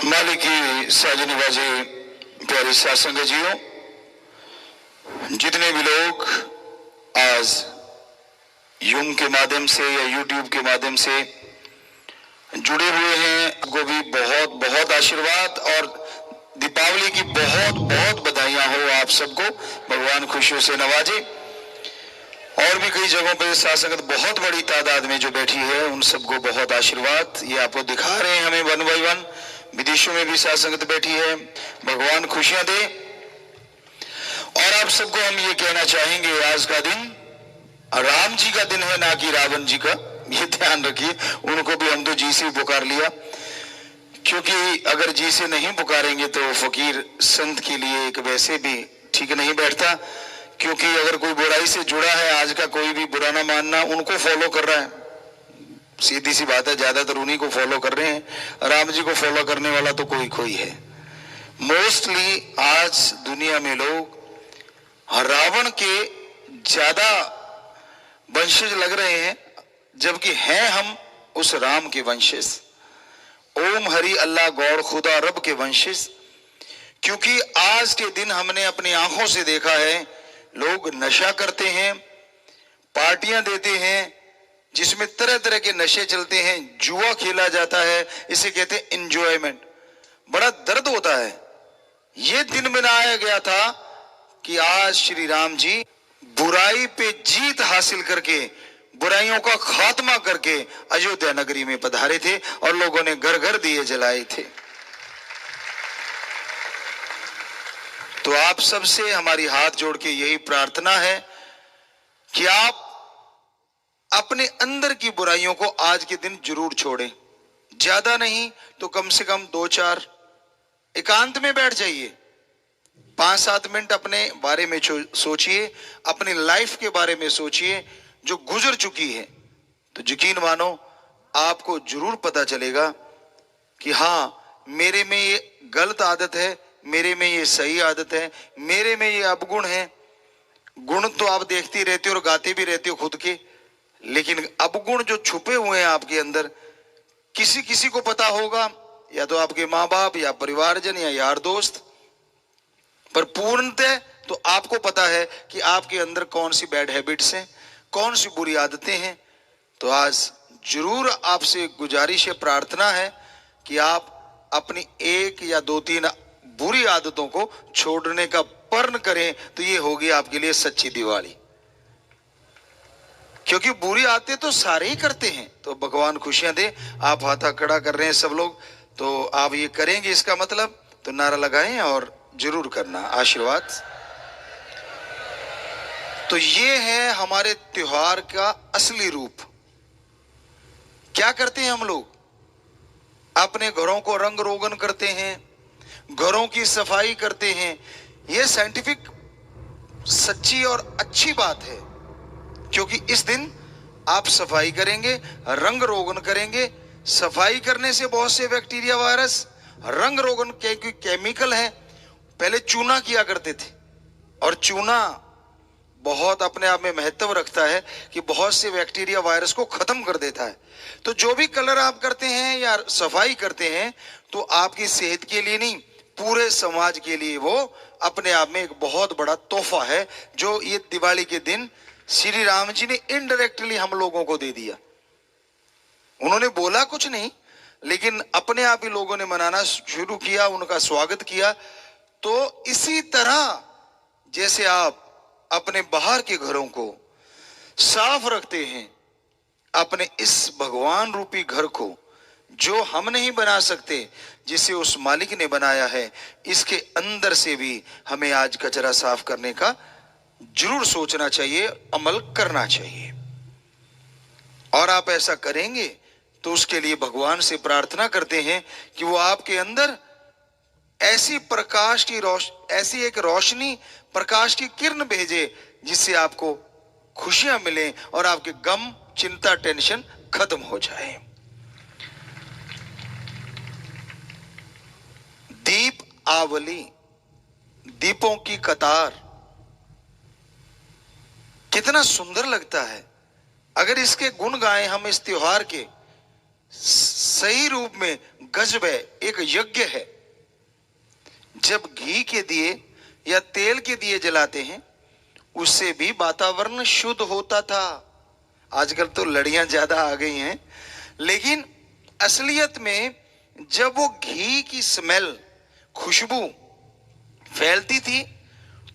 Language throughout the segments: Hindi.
मालिक की साजी नवाजी प्यारी साथ संगत जियों, जितने भी लोग आज यूम के माध्यम से या यूट्यूब के माध्यम से जुड़े हुए हैं, आपको भी बहुत बहुत आशीर्वाद और दीपावली की बहुत बहुत बधाइयां हो। आप सबको भगवान खुशियों से नवाजे। और भी कई जगहों पर साथ संगत बहुत बड़ी तादाद में जो बैठी है, उन सबको बहुत आशीर्वाद। ये आपको दिखा रहे हैं हमें वन बाई वन। विदेशों में भी साथ संगत बैठी है, भगवान खुशियां दे। और आप सबको हम ये कहना चाहेंगे, आज का दिन राम जी का दिन है, ना कि रावण जी का। ये ध्यान रखिए, उनको भी हम तो जी से पुकार लिया, क्योंकि अगर जी से नहीं पुकारेंगे तो फकीर संत के लिए एक वैसे भी ठीक नहीं बैठता। क्योंकि अगर कोई बुराई से जुड़ा है, आज का कोई भी बुरा ना मानना, उनको फॉलो कर रहा है। सीधी सी बात है, ज्यादातर उन्हीं को फॉलो कर रहे हैं। राम जी को फॉलो करने वाला तो कोई कोई है। मोस्टली आज दुनिया में लोग रावण के ज्यादा वंशज लग रहे हैं, जबकि हैं हम उस राम के वंशज। ओम हरि अल्लाह गौर खुदा रब के वंशज। क्योंकि आज के दिन हमने अपनी आंखों से देखा है, लोग नशा करते हैं, पार्टियां देते हैं जिसमें तरह तरह के नशे चलते हैं, जुआ खेला जाता है, इसे कहते हैं एंजॉयमेंट। बड़ा दर्द होता है। यह दिन बनाया गया था कि आज श्री राम जी बुराई पे जीत हासिल करके, बुराइयों का खात्मा करके अयोध्या नगरी में पधारे थे और लोगों ने घर घर दिए जलाए थे। तो आप सबसे हमारी हाथ जोड़ के यही प्रार्थना है कि आप अपने अंदर की बुराइयों को आज के दिन जरूर छोड़ें। ज्यादा नहीं तो कम से कम 2-4 एकांत में बैठ जाइए, 5-7 मिनट अपने बारे में सोचिए, अपनी लाइफ के बारे में सोचिए जो गुजर चुकी है। तो यकीन मानो आपको जरूर पता चलेगा कि हाँ, मेरे में ये गलत आदत है, मेरे में ये सही आदत है, मेरे में ये अवगुण है। गुण तो आप देखते रहते हो और गाते भी रहते हो खुद के, लेकिन अवगुण जो छुपे हुए हैं आपके अंदर, किसी किसी को पता होगा, या तो आपके माँ बाप या परिवारजन या यार दोस्त, पर पूर्णतः तो आपको पता है कि आपके अंदर कौन सी बैड हैबिट्स हैं, कौन सी बुरी आदतें हैं। तो आज जरूर आपसे गुजारिश है, प्रार्थना है कि आप अपनी 1 या 2-3 बुरी आदतों को छोड़ने का प्रण करें, तो ये होगी आपके लिए सच्ची दिवाली। क्योंकि बुरी आदतें तो सारे ही करते हैं। तो भगवान खुशियां दे। आप हाथा खड़ा कर रहे हैं सब लोग, तो आप ये करेंगे, इसका मतलब तो नारा लगाएं और जरूर करना। आशीर्वाद। तो ये है हमारे त्योहार का असली रूप। क्या करते हैं हम लोग? अपने घरों को रंग रोगन करते हैं, घरों की सफाई करते हैं। यह साइंटिफिक सच्ची और अच्छी बात है, क्योंकि इस दिन आप सफाई करेंगे, रंग रोगन करेंगे। सफाई करने से बहुत से बैक्टीरिया, वायरस, रंग रोगन के केमिकल है। पहले चूना किया करते थे, और चूना बहुत अपने आप में महत्व रखता है कि बहुत से बैक्टीरिया, वायरस को खत्म कर देता है। तो जो भी कलर आप करते हैं या सफाई करते हैं, तो आपकी सेहत के लिए नहीं, पूरे समाज के लिए वो अपने आप में एक बहुत बड़ा तोहफा है, जो ये दिवाली के दिन श्री राम जी ने इनडायरेक्टली हम लोगों को दे दिया। उन्होंने बोला कुछ नहीं, लेकिन अपने आप ही लोगों ने मनाना शुरू किया, उनका स्वागत किया। तो इसी तरह जैसे आप अपने बाहर के घरों को साफ रखते हैं, अपने इस भगवान रूपी घर को, जो हम नहीं बना सकते, जिसे उस मालिक ने बनाया है, इसके अंदर से भी हमें आज कचरा साफ करने का जरूर सोचना चाहिए, अमल करना चाहिए। और आप ऐसा करेंगे तो उसके लिए भगवान से प्रार्थना करते हैं कि वो आपके अंदर ऐसी प्रकाश की ऐसी एक रोशनी, प्रकाश की किरण भेजे, जिससे आपको खुशियां मिले और आपके गम, चिंता, टेंशन खत्म हो जाए। दीप आवली, दीपों की कतार, कितना सुंदर लगता है। अगर इसके गुण गाएं हम इस त्योहार के, सही रूप में गजब है, एक यज्ञ है। जब घी के दिए या तेल के दिए जलाते हैं उससे भी वातावरण शुद्ध होता था। आजकल तो लड़ियां ज्यादा आ गई हैं, लेकिन असलियत में जब वो घी की स्मेल, खुशबू फैलती थी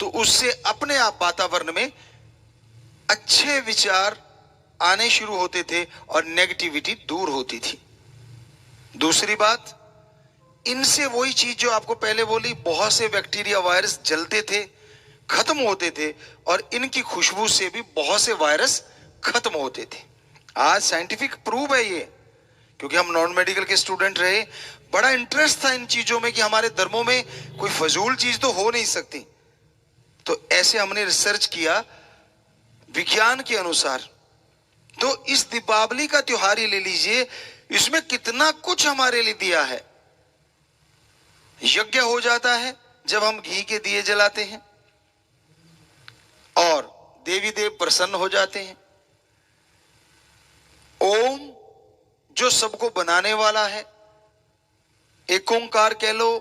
तो उससे अपने आप वातावरण में अच्छे विचार आने शुरू होते थे और नेगेटिविटी दूर होती थी। दूसरी बात, इनसे वही चीज जो आपको पहले बोली, बहुत से बैक्टीरिया वायरस जलते थे, खत्म होते थे, और इनकी खुशबू से भी बहुत से वायरस खत्म होते थे। आज साइंटिफिक प्रूव है ये, क्योंकि हम नॉन मेडिकल के स्टूडेंट रहे, बड़ा इंटरेस्ट था इन चीजों में कि हमारे धर्मों में कोई फजूल चीज तो हो नहीं सकती। तो ऐसे हमने रिसर्च किया विज्ञान के अनुसार। तो इस दीपावली का त्योहार ही ले लीजिए, इसमें कितना कुछ हमारे लिए दिया है। यज्ञ हो जाता है जब हम घी के दिए जलाते हैं और देवी देव प्रसन्न हो जाते हैं। ओम जो सबको बनाने वाला है, एक ओंकार कह लो,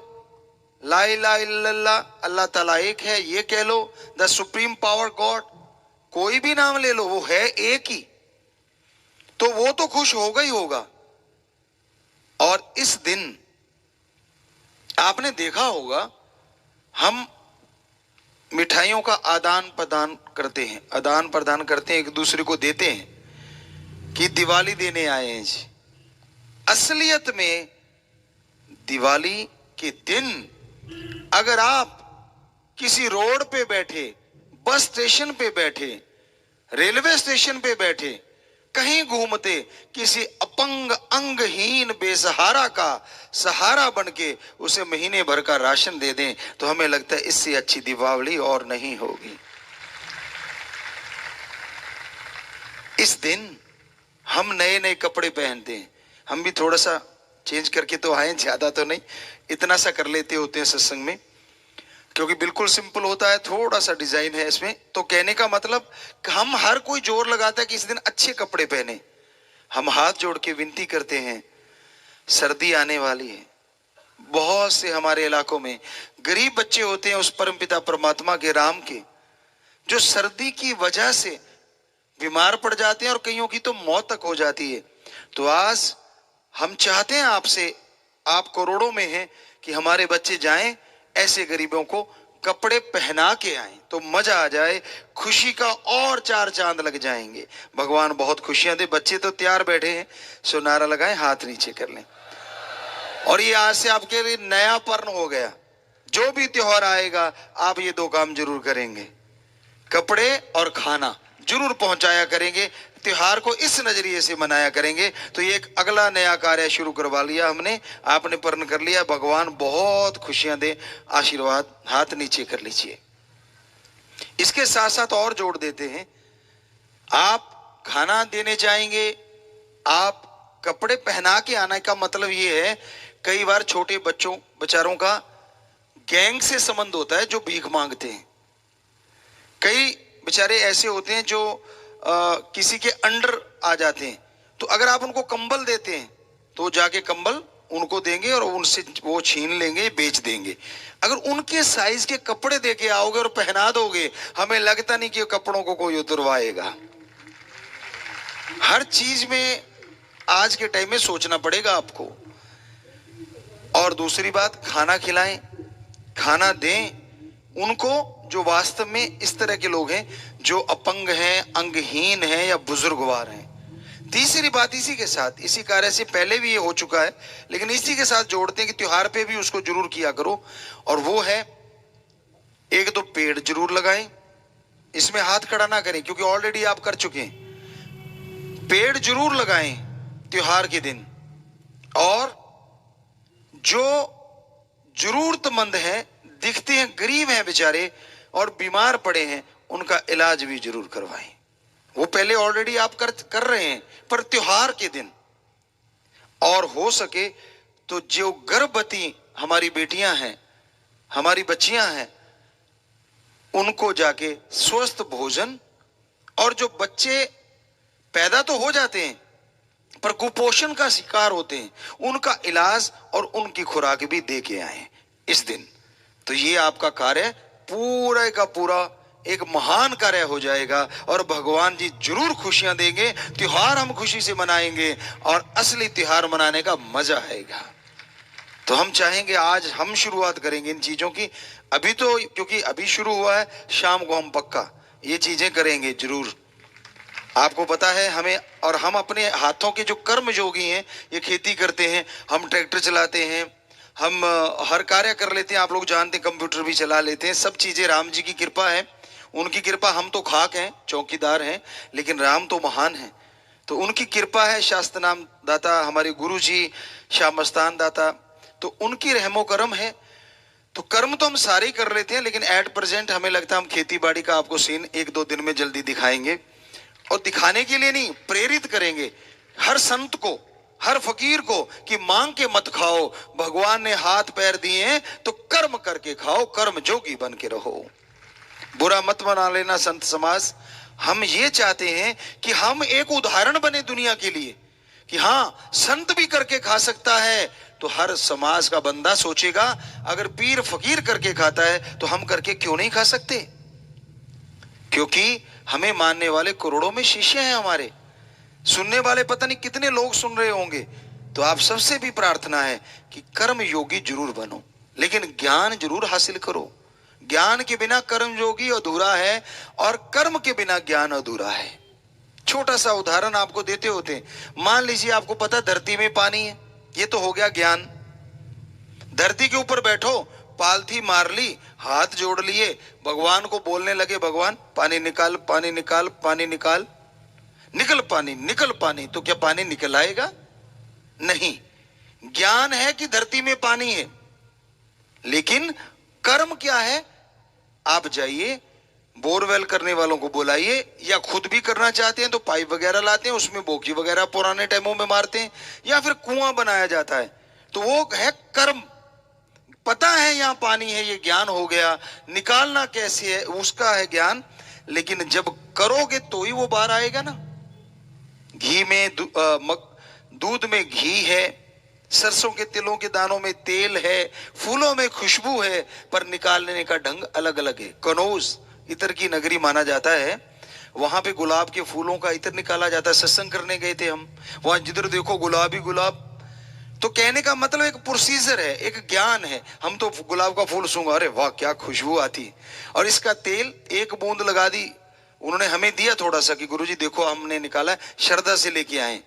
ला इलाहा इल्लल्लाह, अल्लाह ताला एक है, ये कह लो, द सुप्रीम पावर गॉड, कोई भी नाम ले लो, वो है एक ही, तो वो तो खुश होगा ही होगा। और इस दिन आपने देखा होगा हम मिठाइयों का आदान प्रदान करते हैं, आदान प्रदान करते हैं, एक दूसरे को देते हैं कि दिवाली देने आए हैं जी। असलियत में दिवाली के दिन अगर आप किसी रोड पे बैठे, बस स्टेशन पे बैठे, रेलवे स्टेशन पे बैठे, कहीं घूमते, किसी अपंग अंगहीन बेसहारा का सहारा बनके उसे महीने भर का राशन दे दें, तो हमें लगता है इससे अच्छी दीपावली और नहीं होगी। इस दिन हम नए नए कपड़े पहनते हैं। हम भी थोड़ा सा चेंज करके तो आए, ज्यादा तो नहीं, इतना सा कर लेते होते हैं सत्संग में, क्योंकि बिल्कुल सिंपल होता है, थोड़ा सा डिजाइन है इसमें। तो कहने का मतलब हम हर कोई जोर लगाता है कि इस दिन अच्छे कपड़े पहने। हम हाथ जोड़ के विनती करते हैं, सर्दी आने वाली है, बहुत से हमारे इलाकों में गरीब बच्चे होते हैं उस परमपिता परमात्मा के राम के, जो सर्दी की वजह से बीमार पड़ जाते हैं और कईयों की तो मौत तक हो जाती है। तो आज हम चाहते हैं आपसे, आप करोड़ों में हैं, कि हमारे बच्चे जाएं, ऐसे गरीबों को कपड़े पहना के आएं, तो मजा आ जाए, खुशी का और चार चांद लग जाएंगे। भगवान बहुत खुशियां दे। बच्चे तो तैयार बैठे हैं, सो नारा लगाएं, हाथ नीचे कर लें। और ये आज से आपके लिए नया पर्न हो गया, जो भी त्योहार आएगा आप ये दो काम जरूर करेंगे, कपड़े और खाना जरूर पहुंचाया करेंगे, त्योहार को इस नजरिए से मनाया करेंगे। तो ये एक अगला नया कार्य शुरू करवा लिया हमने, आपने पूर्ण कर लिया। भगवान बहुत खुशियां दे, आशीर्वाद। हाथ नीचे कर लीजिए। इसके साथ साथ और जोड़ देते हैं, आप खाना देने जाएंगे, आप कपड़े पहना के आने का मतलब ये है, कई बार छोटे बच्चों बेचारों का गैंग से संबंध होता है जो भीख मांगते हैं। कई बेचारे ऐसे होते हैं जो किसी के अंडर आ जाते हैं, तो अगर आप उनको कंबल देते हैं तो जाके कंबल उनको देंगे और उनसे वो छीन लेंगे, बेच देंगे। अगर उनके साइज के कपड़े देके आओगे और पहना दोगे, हमें लगता नहीं कि कपड़ों को कोई उतरवाएगा। हर चीज में आज के टाइम में सोचना पड़ेगा आपको। और दूसरी बात, खाना खिलाएं, खाना दें उनको जो वास्तव में इस तरह के लोग हैं जो अपंग हैं, अंगहीन हैं या बुजुर्गवार हैं। तीसरी बात इसी के साथ, इसी कार्य से पहले भी ये हो चुका है, लेकिन इसी के साथ जोड़ते हैं कि त्योहार पे भी उसको जरूर किया करो, और वो है एक दो पेड़ जरूर लगाएं। इसमें हाथ खड़ा ना करें क्योंकि ऑलरेडी आप कर चुके हैं। पेड़ जरूर लगाएं त्योहार के दिन, और जो जरूरतमंद हैं, दिखते हैं गरीब हैं बेचारे और बीमार पड़े हैं, उनका इलाज भी जरूर करवाएं। वो पहले ऑलरेडी आप कर रहे हैं, पर त्योहार के दिन। और हो सके तो जो गर्भवती हमारी बेटियां हैं, हमारी बच्चियां हैं, उनको जाके स्वस्थ भोजन, और जो बच्चे पैदा तो हो जाते हैं पर कुपोषण का शिकार होते हैं, उनका इलाज और उनकी खुराक भी दे के आए इस दिन। तो ये आपका कार्य पूरा का पूरा एक महान कार्य हो जाएगा और भगवान जी जरूर खुशियां देंगे। त्योहार हम खुशी से मनाएंगे और असली त्योहार मनाने का मजा आएगा। तो हम चाहेंगे आज हम शुरुआत करेंगे इन चीजों की। अभी तो क्योंकि अभी शुरू हुआ है, शाम को हम पक्का ये चीजें करेंगे जरूर। आपको पता है हमें, और हम अपने हाथों के जो कर्म योगी हैं, ये खेती करते हैं, हम ट्रैक्टर चलाते हैं, हम हर कार्य कर लेते हैं। आप लोग जानते हैं कंप्यूटर भी चला लेते हैं। सब चीजें राम जी की कृपा है, उनकी कृपा। हम तो खाक हैं, चौकीदार हैं, लेकिन राम तो महान है। तो उनकी कृपा है। शास्त्र नाम दाता हमारे गुरु जी, श्याम मस्तान दाता, तो उनकी रहमो करम है। तो कर्म तो हम सारे ही कर लेते हैं, लेकिन एट प्रेजेंट हमें लगता है हम खेती बाड़ी का आपको सीन 1-2 दिन में जल्दी दिखाएंगे। और दिखाने के लिए नहीं, प्रेरित करेंगे हर संत को, हर फकीर को कि मांग के मत खाओ, भगवान ने हाथ पैर दिए हैं तो कर्म करके खाओ, कर्म जोगी बन के रहो। बुरा मत बना लेना संत समाज। हम ये चाहते हैं कि हम एक उदाहरण बने दुनिया के लिए कि हाँ, संत भी करके खा सकता है। तो हर समाज का बंदा सोचेगा अगर पीर फकीर करके खाता है तो हम करके क्यों नहीं खा सकते। क्योंकि हमें मानने वाले करोड़ों में शिष्य हैं हमारे, सुनने वाले पता नहीं कितने लोग सुन रहे होंगे। तो आप सबसे भी प्रार्थना है कि कर्म योगी जरूर बनो, लेकिन ज्ञान जरूर हासिल करो। ज्ञान के बिना कर्म योगी अधूरा है और कर्म के बिना ज्ञान अधूरा है। छोटा सा उदाहरण आपको देते होते हैं। मान लीजिए आपको पता धरती में पानी है, ये तो हो गया ज्ञान। धरती के ऊपर बैठो, पालथी मार ली, हाथ जोड़ लिए, भगवान को बोलने लगे, भगवान पानी निकाल, पानी निकाल, पानी निकाल, निकल पानी, निकल पानी। तो क्या पानी निकल आएगा? नहीं। ज्ञान है कि धरती में पानी है, लेकिन कर्म क्या है? आप जाइए, बोरवेल करने वालों को बुलाइए, या खुद भी करना चाहते हैं तो पाइप वगैरह लाते हैं, उसमें बोकी वगैरह पुराने टाइमों में मारते हैं, या फिर कुआं बनाया जाता है। तो वो है कर्म। पता है यहां पानी है, ये ज्ञान हो गया। निकालना कैसे है उसका है ज्ञान, लेकिन जब करोगे तो ही वो बाहर आएगा ना। घी में दूध में घी है, सरसों के तिलों के दानों में तेल है, फूलों में खुशबू है, पर निकालने का ढंग अलग अलग है। कनौज इतर की नगरी माना जाता है, वहां पे गुलाब के फूलों का इतर निकाला जाता है। सत्संग करने गए थे हम, वहां जिधर देखो गुलाब ही गुलाब। तो कहने का मतलब एक प्रोसीजर है, एक ज्ञान है। हम तो गुलाब का फूल सूंघा, अरे वाह क्या खुशबू आती, और इसका तेल एक बूंद लगा दी। उन्होंने हमें दिया थोड़ा सा कि गुरुजी देखो हमने निकाला है, श्रद्धा से लेके आए।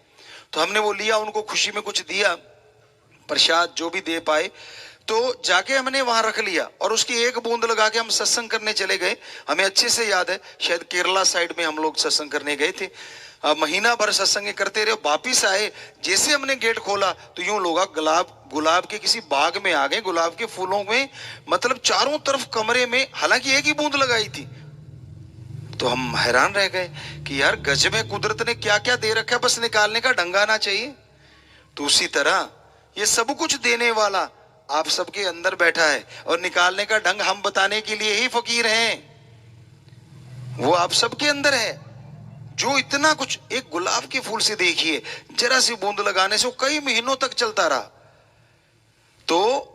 तो हमने वो लिया, उनको खुशी में कुछ दिया, प्रसाद जो भी दे पाए। तो जाके हमने वहां रख लिया और उसकी एक बूंद लगा के हम सत्संग करने चले गए। हमें अच्छे से याद है, शायद केरला साइड में हम लोग सत्संग करने गए थे। महीना भर सत्संग करते रहे, वापिस आए। जैसे हमने गेट खोला तो यूं लोग गुलाब के किसी बाग में आ गए, गुलाब के फूलों में, मतलब चारों तरफ कमरे में, हालांकि एक ही बूंद लगाई थी। तो हम हैरान रह गए कि यार गजब है, कुदरत ने क्या क्या दे रखा है, बस निकालने का ढंग आना चाहिए। तो उसी तरह ये सब कुछ देने वाला आप सबके अंदर बैठा है, और निकालने का ढंग हम बताने के लिए ही फकीर हैं। वो आप सबके अंदर है, जो इतना कुछ एक गुलाब के फूल से देखिए, जरा सी बूंद लगाने से वो कई महीनों तक चलता रहा। तो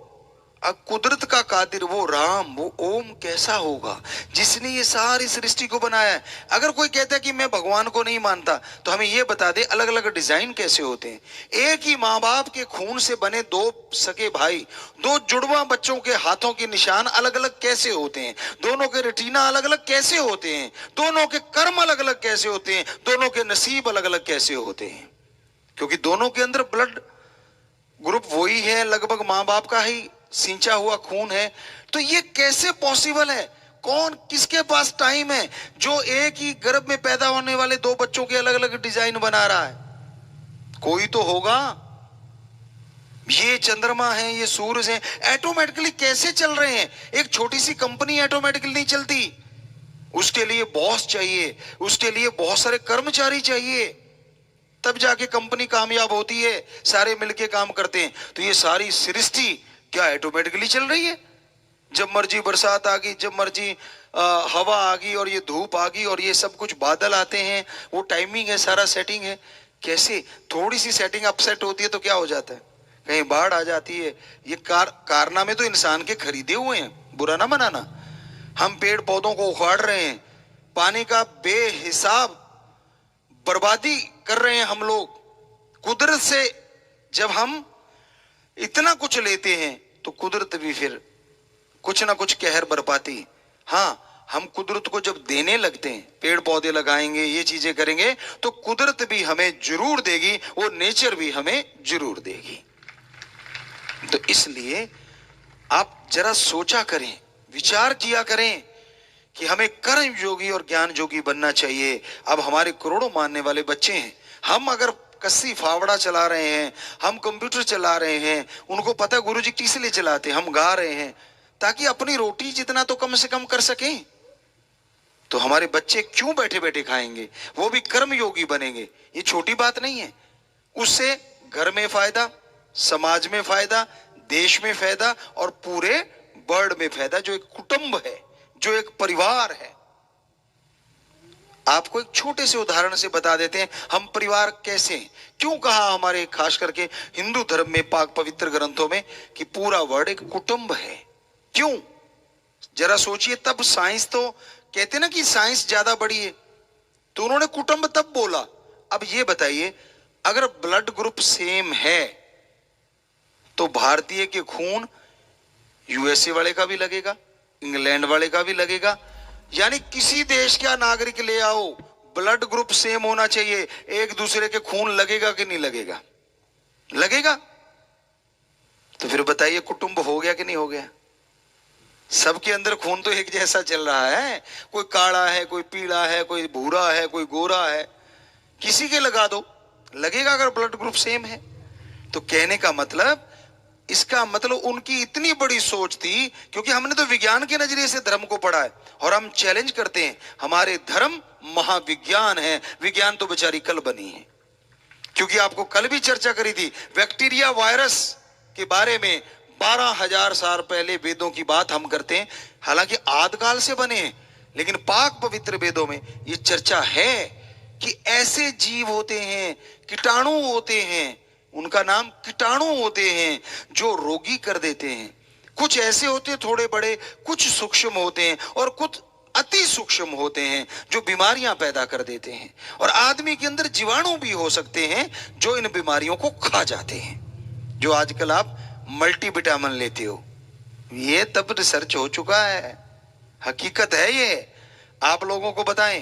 अब कुदरत का कादिर वो राम, वो ओम कैसा होगा जिसने ये सारी सृष्टि को बनाया है। अगर कोई कहता है कि मैं भगवान को नहीं मानता, तो हमें ये बता दे अलग अलग डिजाइन कैसे होते हैं। एक ही माँ बाप के खून से बने दो सगे भाई, दो जुड़वा बच्चों के हाथों के निशान अलग अलग कैसे होते हैं, दोनों के रेटिना अलग अलग कैसे होते हैं, दोनों के कर्म अलग अलग कैसे होते हैं, दोनों के नसीब अलग अलग कैसे होते हैं, क्योंकि दोनों के अंदर ब्लड ग्रुप वही है, लगभग माँ बाप का ही सिंचा हुआ खून है। तो ये कैसे पॉसिबल है? कौन किसके पास टाइम है जो एक ही गर्भ में पैदा होने वाले दो बच्चों के अलग अलग डिजाइन बना रहा है? कोई तो होगा। ये चंद्रमा है, ये सूरज है, ऑटोमेटिकली कैसे चल रहे हैं? एक छोटी सी कंपनी ऑटोमेटिकली नहीं चलती, उसके लिए बॉस चाहिए, उसके लिए बहुत सारे कर्मचारी चाहिए, तब जाके कंपनी कामयाब होती है, सारे मिलके काम करते हैं। तो ये सारी सृष्टि क्या ऑटोमेटिकली चल रही है? जब मर्जी बरसात आ गई, जब मर्जी हवा आ गई, और ये धूप आ गई, और ये सब कुछ बादल आते हैं, वो टाइमिंग है, सारा सेटिंग है। कैसे थोड़ी सी सेटिंग अपसेट होती है तो क्या हो जाता है, कहीं बाढ़ आ जाती है। ये कारनामे तो इंसान के खरीदे हुए हैं, बुरा ना मनाना। हम पेड़ पौधों को उखाड़ रहे हैं, पानी का बेहिसाब बर्बादी कर रहे हैं हम लोग। कुदरत से जब हम इतना कुछ लेते हैं तो कुदरत भी फिर कुछ ना कुछ कहर बरपाती। हाँ, हम कुदरत को जब देने लगते हैं, पेड़ पौधे लगाएंगे, ये चीजें करेंगे, तो कुदरत भी हमें जरूर देगी, वो नेचर भी हमें जरूर देगी। तो इसलिए आप जरा सोचा करें, विचार किया करें कि हमें कर्म योगी और ज्ञान योगी बनना चाहिए। अब हमारे करोड़ों मानने वाले बच्चे हैं, हम अगर कस्सी फावड़ा चला रहे हैं, हम कंप्यूटर चला रहे हैं, उनको पता गुरुजी किस लिए चलाते, हम गा रहे हैं ताकि अपनी रोटी जितना तो कम से कम कर सकें। तो हमारे बच्चे क्यों बैठे बैठे खाएंगे, वो भी कर्म योगी बनेंगे। ये छोटी बात नहीं है। उससे घर में फायदा, समाज में फायदा, देश में फायदा और पूरे वर्ल्ड में फायदा। जो एक कुटुंब है, जो एक परिवार है। आपको एक छोटे से उदाहरण से बता देते हैं हम परिवार कैसे, क्यों कहा हमारे खास करके हिंदू धर्म में, पाक पवित्र ग्रंथों में कि पूरा वर्ल्ड एक कुटुंब है। क्यों, जरा सोचिए। तब साइंस तो कहते ना कि साइंस ज्यादा बड़ी है, तो उन्होंने कुटुंब तब बोला। अब ये बताइए, अगर ब्लड ग्रुप सेम है तो भारतीय के खून यूएसए वाले का भी लगेगा, इंग्लैंड वाले का भी लगेगा। यानी किसी देश का नागरिक ले आओ, ब्लड ग्रुप सेम होना चाहिए। एक दूसरे के खून लगेगा कि नहीं लगेगा? लगेगा। तो फिर बताइए कुटुंब हो गया कि नहीं हो गया? सबके अंदर खून तो एक जैसा चल रहा है। कोई काला है, कोई पीला है, कोई भूरा है, कोई गोरा है। किसी के लगा दो, लगेगा अगर ब्लड ग्रुप सेम है। तो कहने का मतलब, इसका मतलब उनकी इतनी बड़ी सोच थी, क्योंकि हमने तो विज्ञान के नजरिए से धर्म को पढ़ा है और हम चैलेंज करते हैं हमारे धर्म महाविज्ञान है। विज्ञान तो बेचारी कल बनी है, क्योंकि आपको कल भी चर्चा करी थी बैक्टीरिया वायरस के बारे में। 12,000 साल पहले वेदों की बात हम करते हैं, हालांकि आदिकाल से बने हैं, लेकिन पाक पवित्र वेदों में यह चर्चा है कि ऐसे जीव होते हैं, कीटाणु होते हैं, उनका नाम कीटाणु होते हैं, जो रोगी कर देते हैं। कुछ ऐसे होते हैं थोड़े बड़े, कुछ सूक्ष्म होते हैं और कुछ अति सूक्ष्म होते हैं जो बीमारियां पैदा कर देते हैं। और आदमी के अंदर जीवाणु भी हो सकते हैं जो इन बीमारियों को खा जाते हैं। जो आजकल आप मल्टीविटामिन लेते हो, ये तब रिसर्च हो चुका है, हकीकत है ये। आप लोगों को बताएं,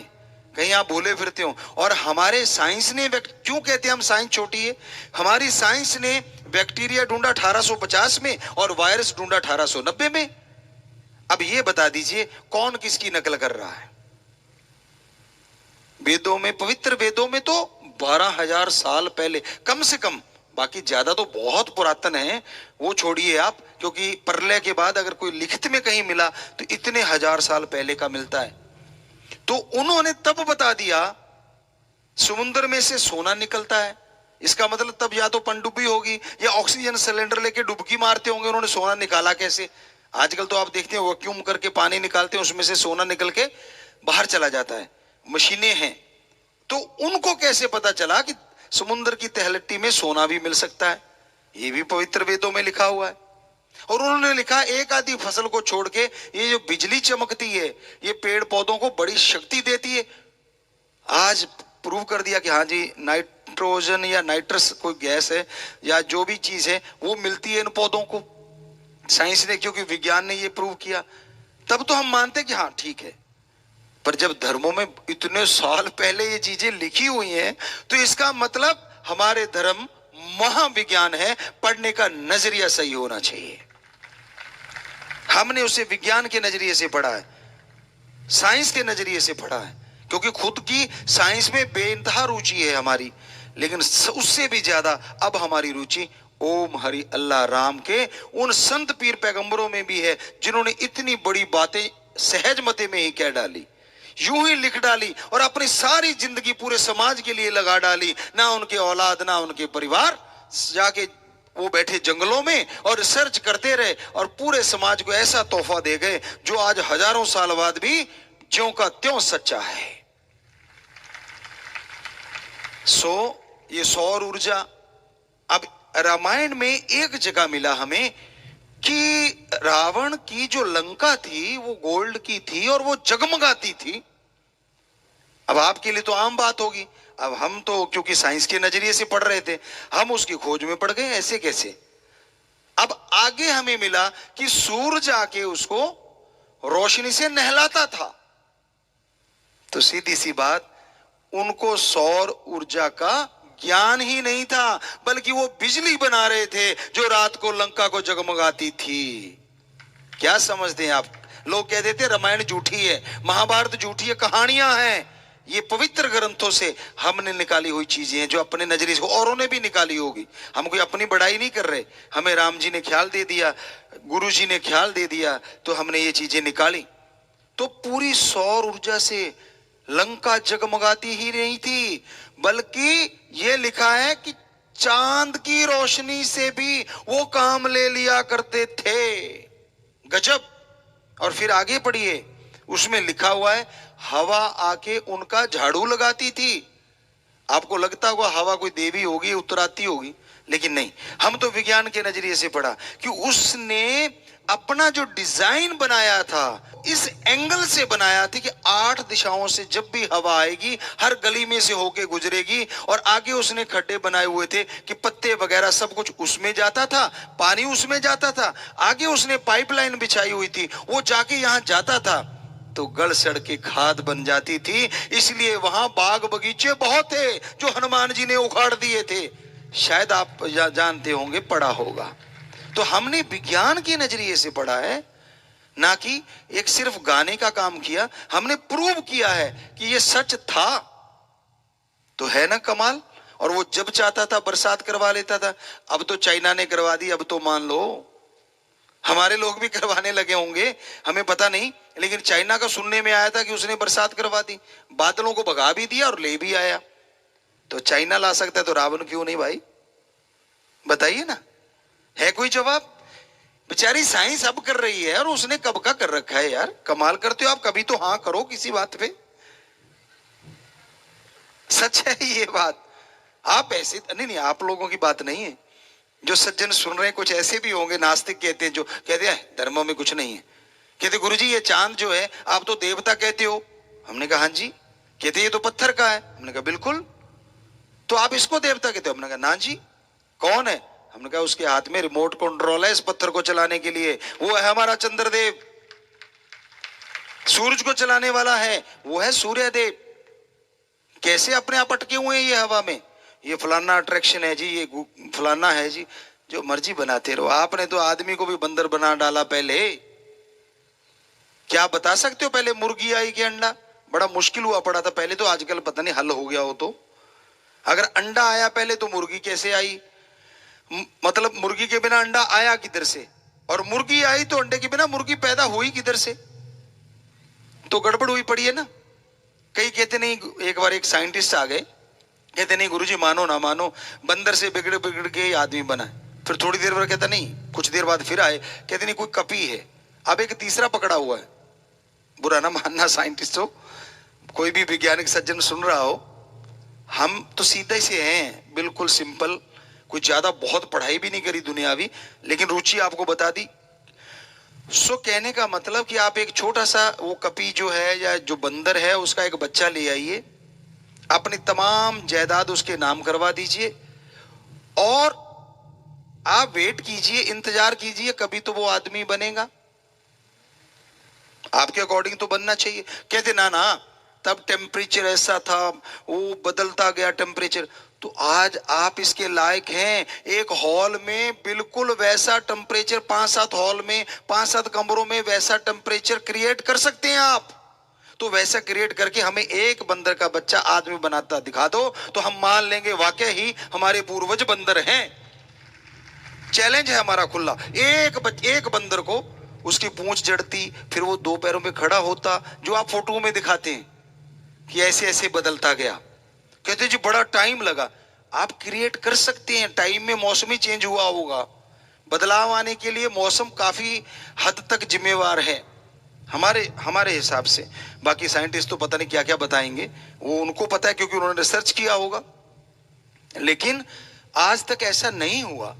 कहीं आप भूले फिरते हो। और हमारे साइंस ने, क्यों कहते हैं हम साइंस छोटी है? हमारी साइंस ने बैक्टीरिया ढूंढा 1850 में और वायरस ढूंढा 1890 में। अब ये बता दीजिए कौन किसकी नकल कर रहा है? वेदों में, पवित्र वेदों में तो 12,000 साल पहले कम से कम, बाकी ज्यादा तो बहुत पुरातन है, वो छोड़िए आप, क्योंकि प्रलय के बाद अगर कोई लिखित में कहीं मिला तो इतने 1000 साल पहले का मिलता है। तो उन्होंने तब बता दिया समुद्र में से सोना निकलता है। इसका मतलब तब या तो पनडुब्बी होगी या ऑक्सीजन सिलेंडर लेके डुबकी मारते होंगे। उन्होंने सोना निकाला कैसे? आजकल तो आप देखते हैं वैक्यूम करके पानी निकालते हैं, उसमें से सोना निकल के बाहर चला जाता है, मशीनें हैं। तो उनको कैसे पता चला कि समुद्र की तलहटी में सोना भी मिल सकता है? ये भी पवित्र वेदों में लिखा हुआ है। और उन्होंने लिखा एक आधी फसल को छोड़ के ये जो बिजली चमकती है, ये पेड़ पौधों को बड़ी शक्ति देती है। आज प्रूव कर दिया कि हाँ जी, नाइट्रोजन या नाइट्रस कोई गैस है या जो भी चीज है वो मिलती है इन पौधों को। साइंस ने, क्योंकि विज्ञान ने ये प्रूव किया, तब तो हम मानते हैं कि हाँ ठीक है। पर जब धर्मों में इतने साल पहले ये चीजें लिखी हुई हैं, तो इसका मतलब हमारे धर्म महाविज्ञान है। पढ़ने का नजरिया सही होना चाहिए। हमने उसे विज्ञान के नजरिए से पढ़ा है, साइंस के नजरिए से पढ़ा है, क्योंकि खुद की साइंस में बेइंतहा रुचि है हमारी। लेकिन उससे भी ज्यादा अब हमारी रुचि ओम हरि अल्लाह राम के उन संत पीर पैगंबरों में भी है, जिन्होंने इतनी बड़ी बातें सहज मते में ही कह डाली, यूं ही लिख डाली और अपनी सारी जिंदगी पूरे समाज के लिए लगा डाली। ना उनके औलाद, ना उनके परिवार, जाके वो बैठे जंगलों में और रिसर्च करते रहे और पूरे समाज को ऐसा तोहफा दे गए जो आज हजारों साल बाद भी ज्यों का त्यों सच्चा है। सो ये सौर ऊर्जा। अब रामायण में एक जगह मिला हमें कि रावण की जो लंका थी वो गोल्ड की थी और वो जगमगाती थी। अब आपके लिए तो आम बात होगी, अब हम तो क्योंकि साइंस के नजरिए से पढ़ रहे थे, हम उसकी खोज में पड़ गए, ऐसे कैसे। अब आगे हमें मिला कि सूरज आके उसको रोशनी से नहलाता था। तो सीधी सी बात, उनको सौर ऊर्जा का ज्ञान ही नहीं था, बल्कि वो बिजली बना रहे थे जो रात को लंका को जगमगाती थी। क्या समझते हैं आप? लोग कह देते रामायण झूठी है, महाभारत झूठी है, कहानियां हैं। ये पवित्र ग्रंथों से हमने निकाली हुई चीजें हैं, जो अपने नजरिए से औरों ने भी निकाली होगी। हम कोई अपनी बड़ाई नहीं कर रहे, हमें राम जी ने ख्याल दे दिया, गुरु जी ने ख्याल दे दिया, तो हमने ये चीजें निकाली। तो पूरी सौर ऊर्जा से लंका जगमगाती ही नहीं थी, बल्कि ये लिखा है कि चांद की रोशनी से भी वो काम ले लिया करते थे। गजब। और फिर आगे पढ़िए, उसमें लिखा हुआ है हवा आके उनका झाड़ू लगाती थी। आपको लगता होगा हवा कोई देवी होगी, उतराती होगी, लेकिन नहीं, हम तो विज्ञान के नजरिए से पढ़ा कि उसने अपना जो डिजाइन बनाया था इस एंगल से बनाया था कि 8 दिशाओं से जब भी हवा आएगी हर गली में से होके गुजरेगी। और आगे उसने खड्डे बनाए हुए थे कि पत्ते वगैरह सब कुछ उसमें जाता था, पानी उसमें जाता था। आगे उसने पाइपलाइन बिछाई हुई थी, वो जाके यहां जाता था तो गड़ सड़ के खाद बन जाती थी। इसलिए वहां बाग बगीचे बहुत थे जो हनुमान जी ने उखाड़ दिए थे। शायद आप जानते होंगे, पढ़ा होगा। तो हमने विज्ञान के नजरिए से पढ़ा है, ना कि एक सिर्फ गाने का काम किया। हमने प्रूव किया है कि ये सच था। तो है ना कमाल। और वो जब चाहता था बरसात करवा लेता था। अब तो चाइना ने करवा दी, अब तो मान लो हमारे लोग भी करवाने लगे होंगे, हमें पता नहीं। लेकिन चाइना का सुनने में आया था कि उसने बरसात करवा दी, बादलों को भगा भी दिया और ले भी आया। तो चाइना ला सकता है तो रावण क्यों नहीं भाई? बताइए ना, है कोई जवाब? बेचारी साइंस अब कर रही है और उसने कब का कर रखा है यार। कमाल करते हो आप, कभी तो हाँ करो किसी बात पे। सच है ये बात। आप ऐसे नहीं, आप लोगों की बात नहीं है। जो सज्जन सुन रहे हैं कुछ ऐसे भी होंगे, नास्तिक कहते हैं, जो कहते हैं धर्मों में कुछ नहीं है। कहते गुरुजी ये चांद जो है आप तो देवता कहते हो। हमने कहा हाँ जी। कहते ये तो पत्थर का है। हमने कहा बिल्कुल। तो आप इसको देवता कहते हो? हमने कहा ना जी। कौन है? हमने कहा उसके हाथ में रिमोट कंट्रोल है इस पत्थर को चलाने के लिए, वो है हमारा चंद्रदेव। सूरज को चलाने वाला है वो है सूर्यदेव। कैसे अपने आप अटके हुए हैं ये हवा में? ये फलाना अट्रैक्शन है जी, ये फलाना है जी, जो मर्जी बनाते रहो। आपने तो आदमी को भी बंदर बना डाला पहले। क्या बता सकते हो पहले मुर्गी आई कि अंडा? बड़ा मुश्किल हुआ पड़ा था पहले तो, आजकल पता नहीं हल हो गया हो। तो अगर अंडा आया पहले तो मुर्गी कैसे आई? मतलब मुर्गी के बिना अंडा आया किधर से? और मुर्गी आई तो अंडे के बिना मुर्गी पैदा हुई किधर से? तो गड़बड़ हुई पड़ी है ना। कई कहते नहीं, एक बार एक साइंटिस्ट आ गए, कहते नहीं गुरुजी मानो ना मानो, बंदर से बिगड़ बिगड़ के आदमी बना। फिर थोड़ी देर बाद कहता नहीं, कुछ देर बाद फिर आए, कहते नहीं कोई कपी है। अब एक तीसरा पकड़ा हुआ है। बुरा ना मानना साइंटिस्ट हो, कोई भी वैज्ञानिक सज्जन सुन रहा हो, हम तो सीधे से हैं, बिल्कुल सिंपल। कोई ज्यादा बहुत पढ़ाई भी नहीं करी दुनियावी, लेकिन रुचि आपको बता दी। सो कहने का मतलब कि आप एक छोटा सा वो कपी जो है या जो बंदर है उसका एक बच्चा ले आइए, अपनी तमाम जायदाद उसके नाम करवा दीजिए और आप वेट कीजिए, इंतजार कीजिए, कभी तो वो आदमी बनेगा। आपके अकॉर्डिंग तो बनना चाहिए। कहते ना ना तब टेम्परेचर ऐसा था, वो बदलता गया टेम्परेचर। तो आज आप इसके लायक हैं। एक हॉल में बिल्कुल वैसा टेम्परेचर, 5-7 हॉल में 5-7 कमरों में वैसा टेम्परेचर क्रिएट कर सकते हैं आप। तो वैसा क्रिएट करके हमें एक बंदर का बच्चा आदमी बनाता दिखा दो तो हम मान लेंगे वाकई ही हमारे पूर्वज बंदर हैं। चैलेंज है हमारा खुला। एक बंदर को उसकी पूंछ जड़ती, फिर वो 2 पैरों पे खड़ा होता, जो आप फोटो में दिखाते हैं कि ऐसे ऐसे बदलता गया। कहते जी बड़ा टाइम लगा। आप क्रिएट कर सकते हैं, टाइम में मौसम ही चेंज हुआ होगा। बदलाव आने के लिए मौसम काफी हद तक जिम्मेवार है हमारे हिसाब से। बाकी साइंटिस्ट तो पता नहीं क्या क्या बताएंगे, वो उनको पता है क्योंकि उन्होंने रिसर्च किया होगा। लेकिन आज तक ऐसा नहीं हुआ।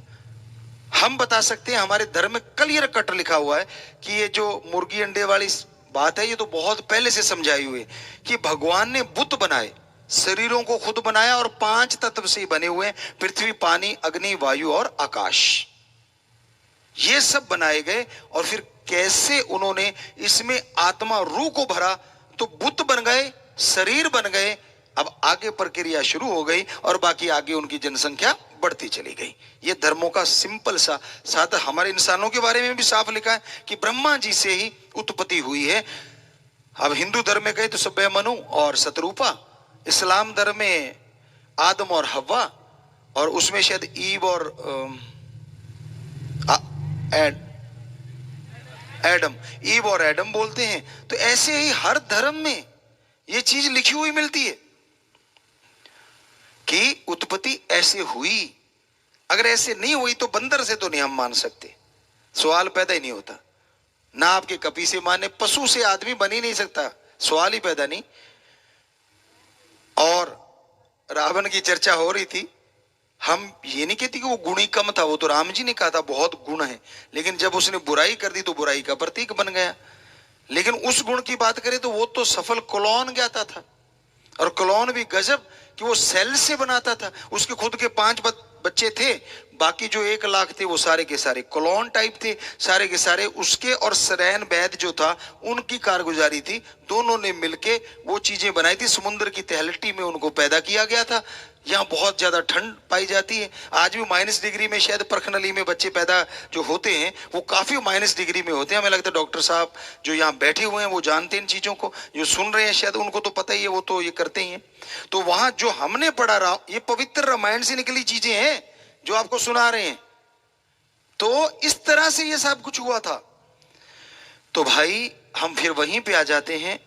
हम बता सकते हैं, हमारे धर्म में क्लियर कट लिखा हुआ है कि ये जो मुर्गी अंडे वाली बात है, ये तो बहुत पहले से समझाई हुई है कि भगवान ने बुत बनाए, शरीरों को खुद बनाया और 5 तत्व से बने हुए हैं, पृथ्वी, पानी, अग्नि, वायु और आकाश। ये सब बनाए गए और फिर कैसे उन्होंने इसमें आत्मा रूह को भरा तो बुत बन गए, शरीर बन गए। अब आगे प्रक्रिया शुरू हो गई और बाकी आगे उनकी जनसंख्या बढ़ती चली गई। ये धर्मों का सिंपल सा साथ। हमारे इंसानों के बारे में भी साफ लिखा है कि ब्रह्मा जी से ही उत्पत्ति हुई है। अब हिंदू धर्म में कहे तो सभ्य मनु और शतरूपा, इस्लाम धर्म में आदम और हव्वा, और उसमें शायद ईव और एडम, ईव और एडम बोलते हैं। तो ऐसे ही हर धर्म में ये चीज लिखी हुई मिलती है कि उत्पत्ति ऐसे हुई। अगर ऐसे नहीं हुई तो बंदर से तो नहीं हम मान सकते, सवाल पैदा ही नहीं होता। ना आपके कपी से माने, पशु से आदमी बन ही नहीं सकता, सवाल ही पैदा नहीं। और रावण की चर्चा हो रही थी। हम ये नहीं कहते कि वो गुणी कम था, वो तो राम जी ने कहा था बहुत गुण है, लेकिन जब उसने बुराई कर दी तो बुराई का प्रतीक बन गया। लेकिन उस गुण की बात करें तो वो तो सफल क्लोन ज्ञाता था, और क्लोन भी गजब कि वो सेल से बनाता था। उसके खुद के 5 बच्चे थे, बाकी जो 1 लाख थे वो सारे के सारे क्लोन टाइप थे, सारे के सारे उसके। और सरैन वैद जो था उनकी कारगुजारी थी, दोनों ने मिलके वो चीजें बनाई थी। समुद्र की तलहटी में उनको पैदा किया गया था। यहाँ बहुत ज्यादा ठंड पाई जाती है, आज भी -डिग्री में शायद परखनली में बच्चे पैदा जो होते हैं वो काफी -डिग्री में होते हैं। हमें लगता है डॉक्टर साहब जो यहाँ बैठे हुए हैं वो जानते हैं इन चीजों को, जो सुन रहे हैं शायद उनको तो पता ही है, वो तो ये करते ही हैं। तो वहां जो हमने पढ़ा, ये पवित्र रामायण से निकली चीजें हैं जो आपको सुना रहे हैं। तो इस तरह से ये सब कुछ हुआ था। तो भाई हम फिर वहीं पे आ जाते हैं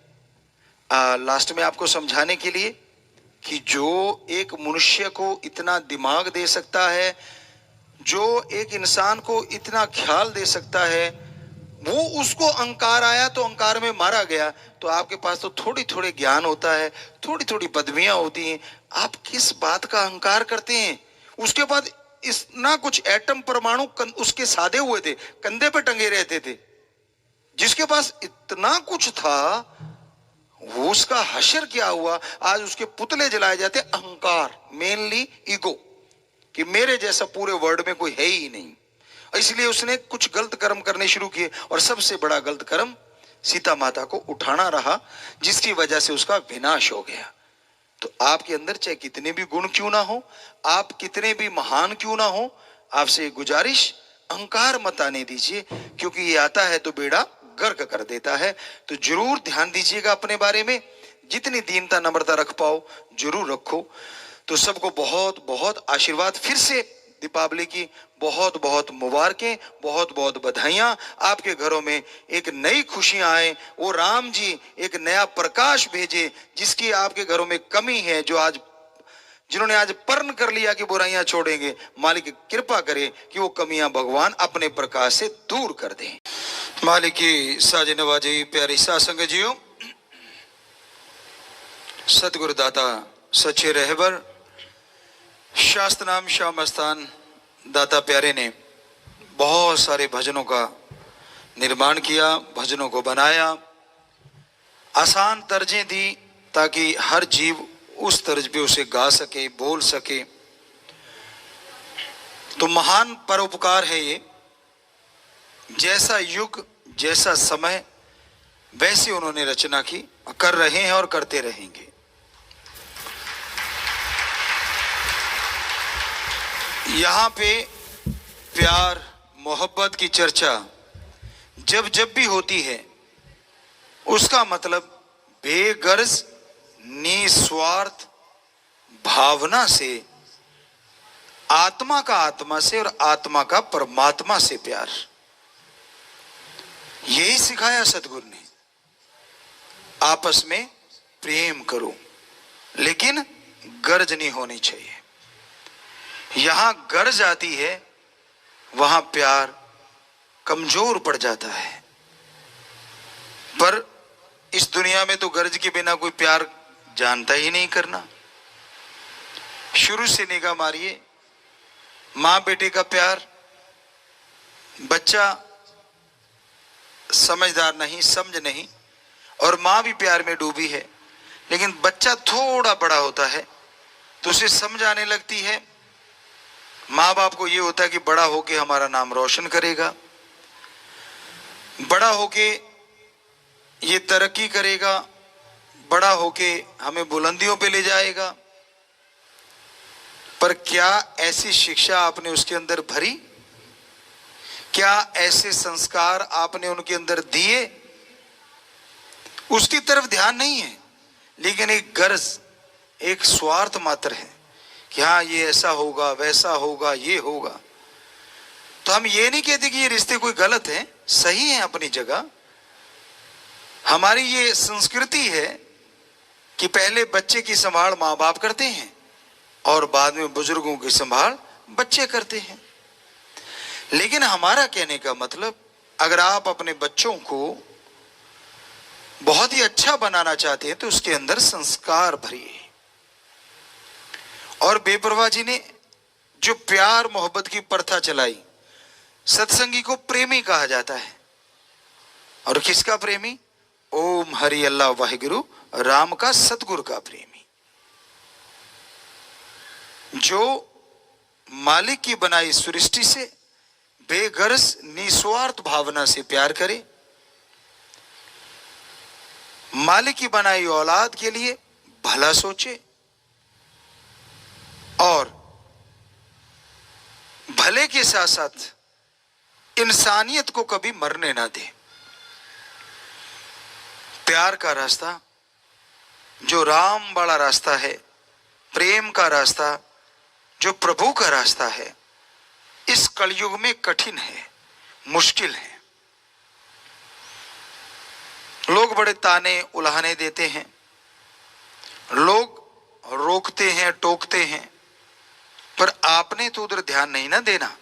लास्ट में आपको समझाने के लिए कि जो एक मनुष्य को इतना दिमाग दे सकता है, जो एक इंसान को इतना ख्याल दे सकता है, वो उसको अहंकार आया तो अहंकार में मारा गया। तो आपके पास तो थोड़ी थोड़ी ज्ञान होता है, थोड़ी थोड़ी पदवियां होती हैं, आप किस बात का अहंकार करते हैं? उसके बाद इतना कुछ एटम परमाणु उसके साधे हुए थे, कंधे पे टंगे रहते थे। जिसके पास इतना कुछ था वो उसका हशर क्या हुआ? आज उसके पुतले जलाए जाते। अहंकार, मेनली ईगो, कि मेरे जैसा पूरे वर्ल्ड में कोई है ही नहीं। इसलिए उसने कुछ गलत कर्म करने शुरू किए, और सबसे बड़ा गलत कर्म सीता माता को उठाना रहा, जिसकी वजह से उसका विनाश हो गया। तो आपके अंदर चाहे कितने भी गुण क्यों ना हो, आप कितने भी महान क्यों ना हो, आपसे गुजारिश, अहंकार मत आने दीजिए, क्योंकि ये आता है तो बेड़ा गर्क कर देता है। तो जरूर ध्यान दीजिएगा अपने बारे में, जितनी दीनता नम्रता रख पाओ जरूर रखो। तो सबको बहुत बहुत आशीर्वाद। फिर से दीपावली की बहुत बहुत मुबारकें, बहुत बहुत बधाइयां। आपके घरों में एक नई खुशियां आए, वो राम जी एक नया प्रकाश भेजे, जिसकी आपके घरों में कमी है, जो आज जिन्होंने आज पर्ण कर लिया कि बुराइयां छोड़ेंगे, मालिक कृपा करे कि वो कमियां भगवान अपने प्रकाश से दूर कर दें। मालिक की साज नवाजी प्यारी सासंग जियो, सतगुरु दाता सच्चे रहबर शास्त्र नाम शाह मस्तान दाता प्यारे ने बहुत सारे भजनों का निर्माण किया, भजनों को बनाया, आसान तर्जें दी ताकि हर जीव उस तर्ज पे उसे गा सके, बोल सके। तो महान परोपकार है ये। जैसा युग, जैसा समय, वैसे उन्होंने रचना की, कर रहे हैं और करते रहेंगे। यहाँ पे प्यार मोहब्बत की चर्चा जब जब भी होती है, उसका मतलब बेगर्ज निस्वार्थ भावना से, आत्मा का आत्मा से और आत्मा का परमात्मा से प्यार, यही सिखाया सतगुरु ने। आपस में प्रेम करो, लेकिन गर्ज नहीं होनी चाहिए। यहां गर्ज आती है वहां प्यार कमजोर पड़ जाता है। पर इस दुनिया में तो गर्ज के बिना कोई प्यार जानता ही नहीं करना। शुरू से निगाह मारिए, माँ बेटे का प्यार, बच्चा समझदार नहीं, समझ नहीं, और माँ भी प्यार में डूबी है, लेकिन बच्चा थोड़ा बड़ा होता है तो उसे समझ आने लगती है। माँ बाप को ये होता है कि बड़ा होके हमारा नाम रोशन करेगा, बड़ा होके ये तरक्की करेगा, बड़ा होके हमें बुलंदियों पे ले जाएगा। पर क्या ऐसी शिक्षा आपने उसके अंदर भरी? क्या ऐसे संस्कार आपने उनके अंदर दिए? उसकी तरफ ध्यान नहीं है, लेकिन एक गर्ज, एक स्वार्थ मात्र है कि हाँ ये ऐसा होगा, वैसा होगा, ये होगा। तो हम ये नहीं कहते कि ये रिश्ते कोई गलत है, सही है अपनी जगह। हमारी ये संस्कृति है कि पहले बच्चे की संभाल माँ बाप करते हैं और बाद में बुजुर्गों की संभाल बच्चे करते हैं। लेकिन हमारा कहने का मतलब, अगर आप अपने बच्चों को बहुत ही अच्छा बनाना चाहते हैं तो उसके अंदर संस्कार भरिए। और बेपरवाह जी ने जो प्यार मोहब्बत की प्रथा चलाई, सत्संगी को प्रेमी कहा जाता है। और किसका प्रेमी? ओम हरि अल्लाह वाहिगुरु, राम का, सतगुरु का प्रेमी, जो मालिक की बनाई सृष्टि से बेगर्ज निस्वार्थ भावना से प्यार करे, मालिक की बनाई औलाद के लिए भला सोचे और भले के साथ साथ इंसानियत को कभी मरने ना दे। प्यार का रास्ता जो राम वाला रास्ता है, प्रेम का रास्ता जो प्रभु का रास्ता है, इस कलयुग में कठिन है, मुश्किल है। लोग बड़े ताने उल्हाने देते हैं, लोग रोकते हैं, टोकते हैं, पर आपने तो उधर ध्यान नहीं ना देना।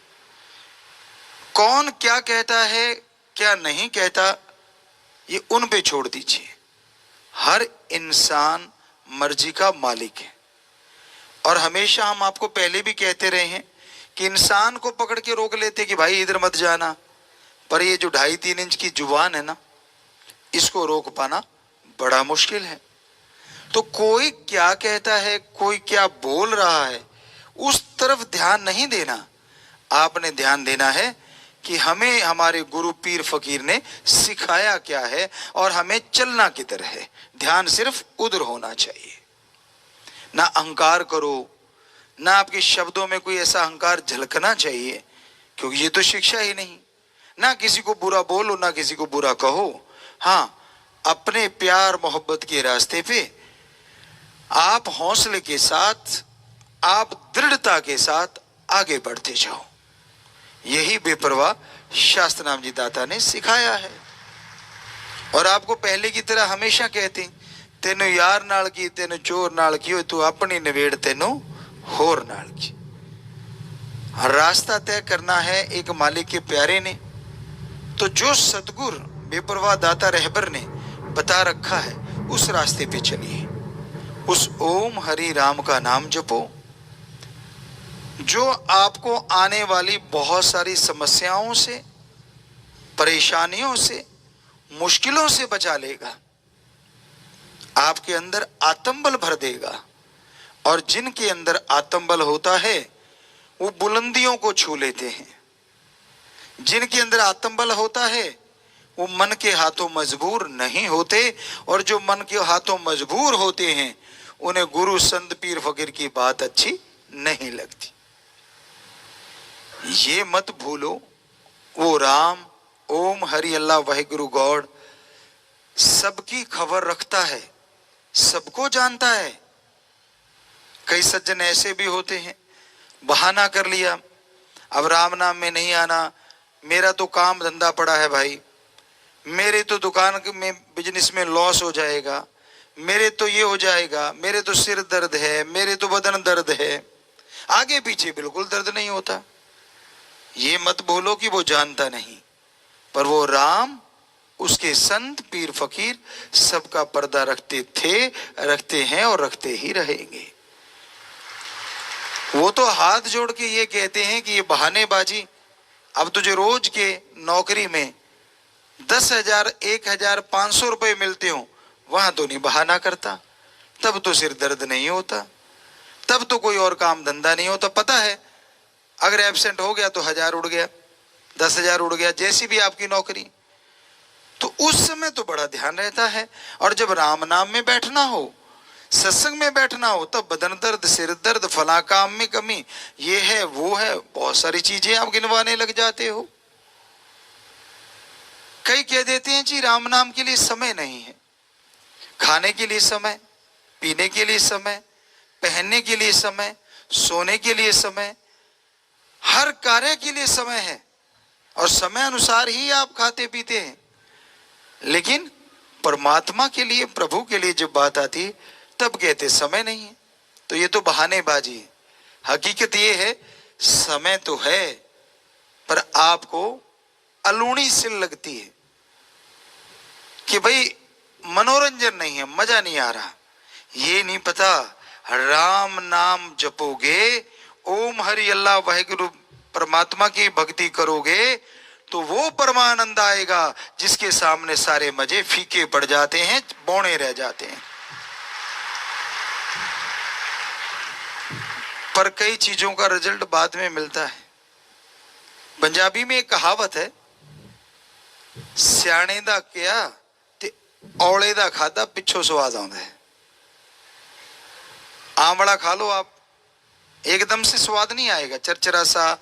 कौन क्या कहता है, क्या नहीं कहता, ये उन पे छोड़ दीजिए। हर इंसान मर्जी का मालिक है। और हमेशा हम आपको पहले भी कहते रहे हैं कि इंसान को पकड़ के रोक लेते कि भाई इधर मत जाना, पर ये जो 2.5-3 इंच की जुबान है ना, इसको रोक पाना बड़ा मुश्किल है। तो कोई क्या कहता है, कोई क्या बोल रहा है, उस तरफ ध्यान नहीं देना। आपने ध्यान देना है कि हमें हमारे गुरु पीर फकीर ने सिखाया क्या है और हमें चलना किधर है। ध्यान सिर्फ उधर होना चाहिए। ना अहंकार करो, ना आपके शब्दों में कोई ऐसा अहंकार झलकना चाहिए, क्योंकि ये तो शिक्षा ही नहीं। ना किसी को बुरा बोलो, ना किसी को बुरा कहो। हाँ, अपने प्यार मोहब्बत के रास्ते पे आप हौसले के साथ, आप दृढ़ता के साथ आगे बढ़ते जाओ। यही बेपरवाह शास्त्र नाम जी दाता ने सिखाया है। और आपको पहले की तरह हमेशा कहते हैं, तेनों यार नाल की, तेनों चोर नाल की, तू अपनी नवेड़ तेनों होर नाल की। रास्ता तय करना है एक मालिक के प्यारे ने। तो जो सतगुर बेपरवाह दाता रहबर ने बता रखा है, उस रास्ते पे चलिए। उस ओम हरि राम का नाम जपो, जो आपको आने वाली बहुत सारी समस्याओं से, परेशानियों से, मुश्किलों से बचा लेगा, आपके अंदर आत्मबल भर देगा। और जिनके अंदर आत्मबल होता है वो बुलंदियों को छू लेते हैं। जिनके अंदर आत्मबल होता है वो मन के हाथों मजबूर नहीं होते, और जो मन के हाथों मजबूर होते हैं उन्हें गुरु संत पीर फकीर की बात अच्छी नहीं लगती। ये मत भूलो, वो राम ओम हरि अल्लाह वाहिगुरु गॉड सबकी खबर रखता है, सबको जानता है। कई सज्जन ऐसे भी होते हैं, बहाना कर लिया, अब राम नाम में नहीं आना, मेरा तो काम धंधा पड़ा है भाई, मेरे तो दुकान में बिजनेस में लॉस हो जाएगा, मेरे तो ये हो जाएगा, मेरे तो सिर दर्द है, मेरे तो बदन दर्द है। आगे पीछे बिल्कुल दर्द नहीं होता। ये मत बोलो कि वो जानता नहीं, पर वो राम, उसके संत पीर फकीर सबका पर्दा रखते थे, रखते हैं और रखते ही रहेंगे। वो तो हाथ जोड़ के ये कहते हैं कि ये बहानेबाजी। अब तुझे रोज के नौकरी में 10,000, 1,000, 500 रुपए मिलते हो, वहां तो नहीं बहाना करता, तब तो सिर दर्द नहीं होता, तब तो कोई और काम धंधा नहीं होता। पता है अगर एब्सेंट हो गया तो 1,000 उड़ गया, 10,000 उड़ गया, जैसी भी आपकी नौकरी। तो उस समय तो बड़ा ध्यान रहता है। और जब राम नाम में बैठना हो, सत्संग में बैठना हो, तब बदन दर्द, सिर दर्द, फला काम में कमी, ये है वो है, बहुत सारी चीजें आप गिनवाने लग जाते हो। कई कह देते हैं जी राम नाम के लिए समय नहीं है। खाने के लिए समय, पीने के लिए समय, पहनने के लिए समय, सोने के लिए समय, हर कार्य के लिए समय है और समय अनुसार ही आप खाते पीते हैं। लेकिन परमात्मा के लिए, प्रभु के लिए जब बात आती तब कहते समय नहीं है। तो ये तो बहानेबाजी है। हकीकत ये है समय तो है, पर आपको अलूणी सी लगती है कि भाई मनोरंजन नहीं है, मजा नहीं आ रहा। ये नहीं पता राम नाम जपोगे, ओम हरि अल्लाह वाहिगुरु परमात्मा की भक्ति करोगे तो वो परमानंद आएगा जिसके सामने सारे मजे फीके पड़ जाते हैं, बौने रह जाते हैं। पर कई चीजों का रिजल्ट बाद में मिलता है। पंजाबी में एक कहावत है, सियाणे दा क्या ते औले दा खादा पिछों स्वाद आउंदा है। आंवला खा लो आप, एकदम से स्वाद नहीं आएगा, चरचरा सा,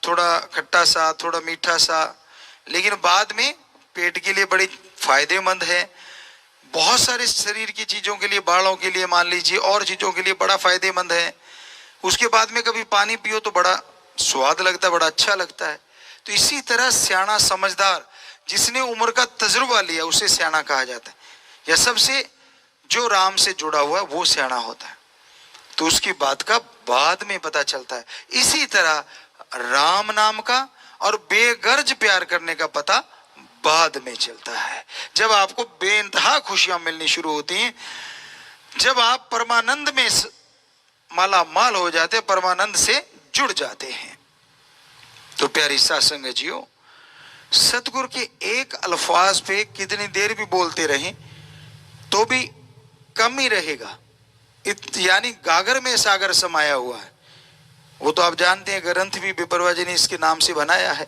थोड़ा खट्टा सा, थोड़ा मीठा सा, लेकिन बाद में पेट के लिए बड़ी फायदेमंद है। बहुत सारे शरीर की चीजों के लिए, बालों के लिए मान लीजिए, और चीजों के लिए बड़ा फायदेमंद है। उसके बाद में कभी पानी पियो तो बड़ा स्वाद लगता है, बड़ा अच्छा लगता है। तो इसी तरह सियाना, समझदार, जिसने उम्र का तजुर्बा लिया उसे सियाना कहा जाता है, या सबसे जो राम से जुड़ा हुआ है वो सियाना होता है। तो उसकी बात का बाद में पता चलता है। इसी तरह राम नाम का और बेगर्ज प्यार करने का पता बाद में चलता है, जब आपको बेइंतहा खुशियां मिलनी शुरू होती हैं, जब आप परमानंद में माला माल हो जाते, परमानंद से जुड़ जाते हैं। तो प्यारी सासंग जियो, सतगुरु के एक अल्फाज पे कितनी देर भी बोलते रहें तो भी कम ही रहेगा। यानी गागर में सागर समाया हुआ है। वो तो आप जानते हैं, ग्रंथ भी बेपरवाह जी ने इसके नाम से बनाया है।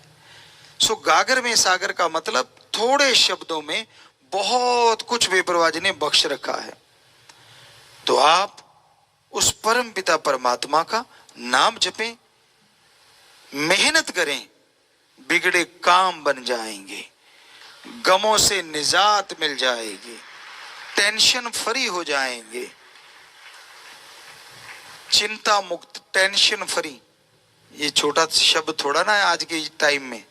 सो गागर में सागर का मतलब थोड़े शब्दों में बहुत कुछ बेपरवाह जी ने बख्श रखा है। तो आप उस परम पिता परमात्मा का नाम जपें, मेहनत करें, बिगड़े काम बन जाएंगे, गमों से निजात मिल जाएगी, टेंशन फ्री हो जाएंगे, चिंता मुक्त, टेंशन फ्री। ये छोटा शब्द थोड़ा ना है आज के टाइम में।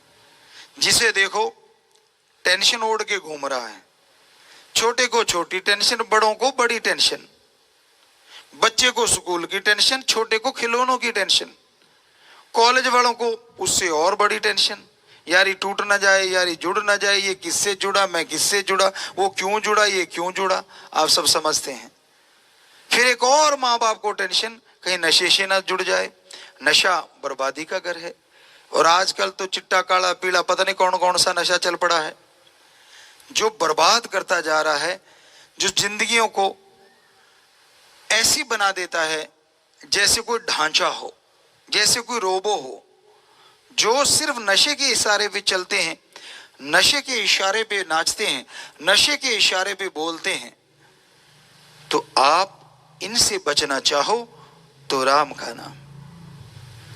जिसे देखो टेंशन ओढ़ के घूम रहा है। छोटे को छोटी टेंशन, बड़ों को बड़ी टेंशन, बच्चे को स्कूल की टेंशन, छोटे को खिलौनों की टेंशन, कॉलेज वालों को उससे और बड़ी टेंशन, यारी टूट ना जाए, यारी जुड़ ना जाए, ये किससे जुड़ा, मैं किससे जुड़ा, वो क्यों जुड़ा, ये क्यों जुड़ा, आप सब समझते हैं। फिर एक और माँ बाप को टेंशन, कहीं नशे से ना जुड़ जाए। नशा बर्बादी का घर है, और आजकल तो चिट्टा काला पीला पता नहीं कौन कौन सा नशा चल पड़ा है, जो बर्बाद करता जा रहा है, जो जिंदगियों को ऐसी बना देता है जैसे कोई ढांचा हो, जैसे कोई रोबो हो, जो सिर्फ नशे के इशारे पे चलते हैं, नशे के इशारे पे नाचते हैं, नशे के इशारे पे बोलते हैं। तो आप इनसे बचना चाहो तो राम का नाम,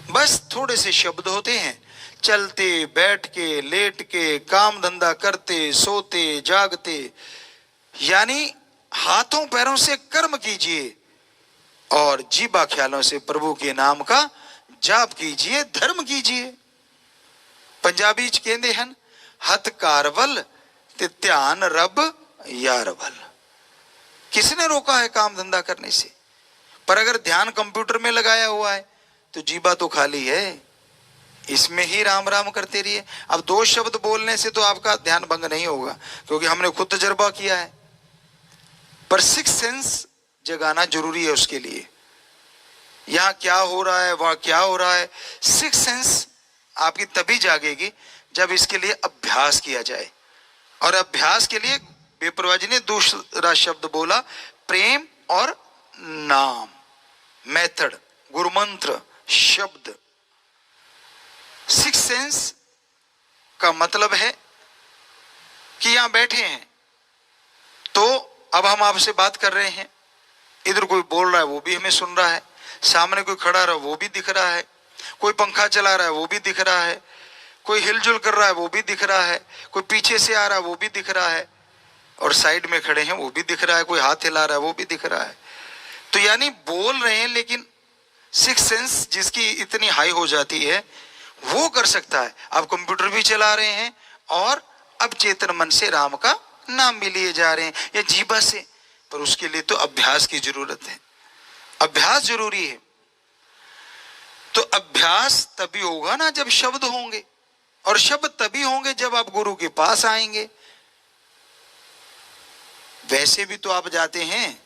बस थोड़े से शब्द होते हैं, चलते बैठ के लेट के, काम धंधा करते सोते जागते, यानी हाथों पैरों से कर्म कीजिए और जीबा ख्यालों से प्रभु के नाम का जाप कीजिए, धर्म कीजिए। पंजाबी च कहते हैं, हथ कारवल ते ध्यान रब यारवल। किसने रोका है काम धंधा करने से? पर अगर ध्यान कंप्यूटर में लगाया हुआ है तो जीबा तो खाली है, इसमें ही राम राम करते रहिए। अब दो शब्द बोलने से तो आपका ध्यान भंग नहीं होगा, क्योंकि हमने खुद तजर्बा किया है, पर सिक्स सेंस जगाना जरूरी है उसके लिए। यहाँ क्या हो रहा है, वहां क्या हो रहा है। सिक्स सेंस आपकी तभी जागेगी जब इसके लिए अभ्यास किया जाए। और अभ्यास के लिए विप्रवा जी ने दूसरा शब्द बोला, प्रेम और नाम, मेथड, गुरुमंत्र, शब्द। सिक्स सेंस का मतलब है कि यहां बैठे हैं तो अब हम आपसे बात कर रहे हैं, इधर कोई बोल रहा है वो भी हमें सुन रहा है, सामने कोई खड़ा रहा है वो भी दिख रहा है, कोई पंखा चला रहा है वो भी दिख रहा है, कोई हिलजुल कर रहा है वो भी दिख रहा है, कोई पीछे से आ रहा है वो भी दिख रहा है, और साइड में खड़े हैं वो भी दिख रहा है, कोई हाथ हिला रहा है वो भी दिख रहा है। तो यानी बोल रहे हैं, लेकिन सिक्स सेंस जिसकी इतनी हाई हो जाती है वो कर सकता है। अब कंप्यूटर भी चला रहे हैं और अब चेतन मन से राम का नाम भी लिए जा रहे हैं या जीवा से, पर उसके लिए तो अभ्यास की जरूरत है, अभ्यास जरूरी है। तो अभ्यास तभी होगा ना जब शब्द होंगे, और शब्द तभी होंगे जब आप गुरु के पास आएंगे। वैसे भी तो आप जाते हैं,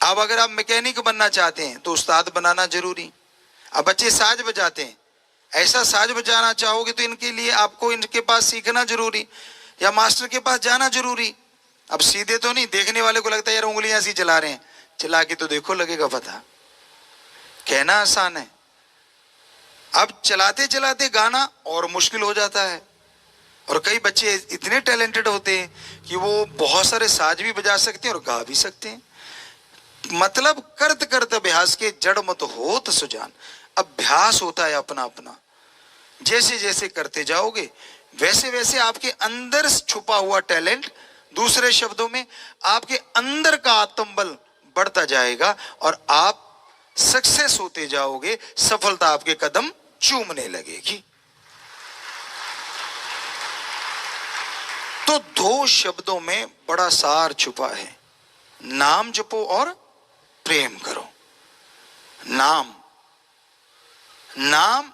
अब अगर आप मैकेनिक बनना चाहते हैं तो उस्ताद बनाना जरूरी। अब बच्चे साज बजाते हैं, ऐसा साज बजाना चाहोगे तो इनके लिए आपको इनके पास सीखना जरूरी या मास्टर के पास जाना जरूरी। अब सीधे तो नहीं, देखने वाले को लगता है यार उंगलियां ऐसी चला रहे हैं, चला के तो देखो लगेगा पता। कहना आसान है, अब चलाते चलाते गाना और मुश्किल हो जाता है। और कई बच्चे इतने टैलेंटेड होते हैं कि वो बहुत सारे साज भी बजा सकते हैं और गा भी सकते हैं। मतलब करत करत अभ्यास के जड़ मत होत सुजान। अभ्यास होता है अपना अपना, जैसे जैसे करते जाओगे वैसे वैसे आपके अंदर छुपा हुआ टैलेंट, दूसरे शब्दों में आपके अंदर का आत्मबल बढ़ता जाएगा और आप सक्सेस होते जाओगे, सफलता आपके कदम चूमने लगेगी। तो दो शब्दों में बड़ा सार छुपा है, नाम जपो और प्रेम करो। नाम, नाम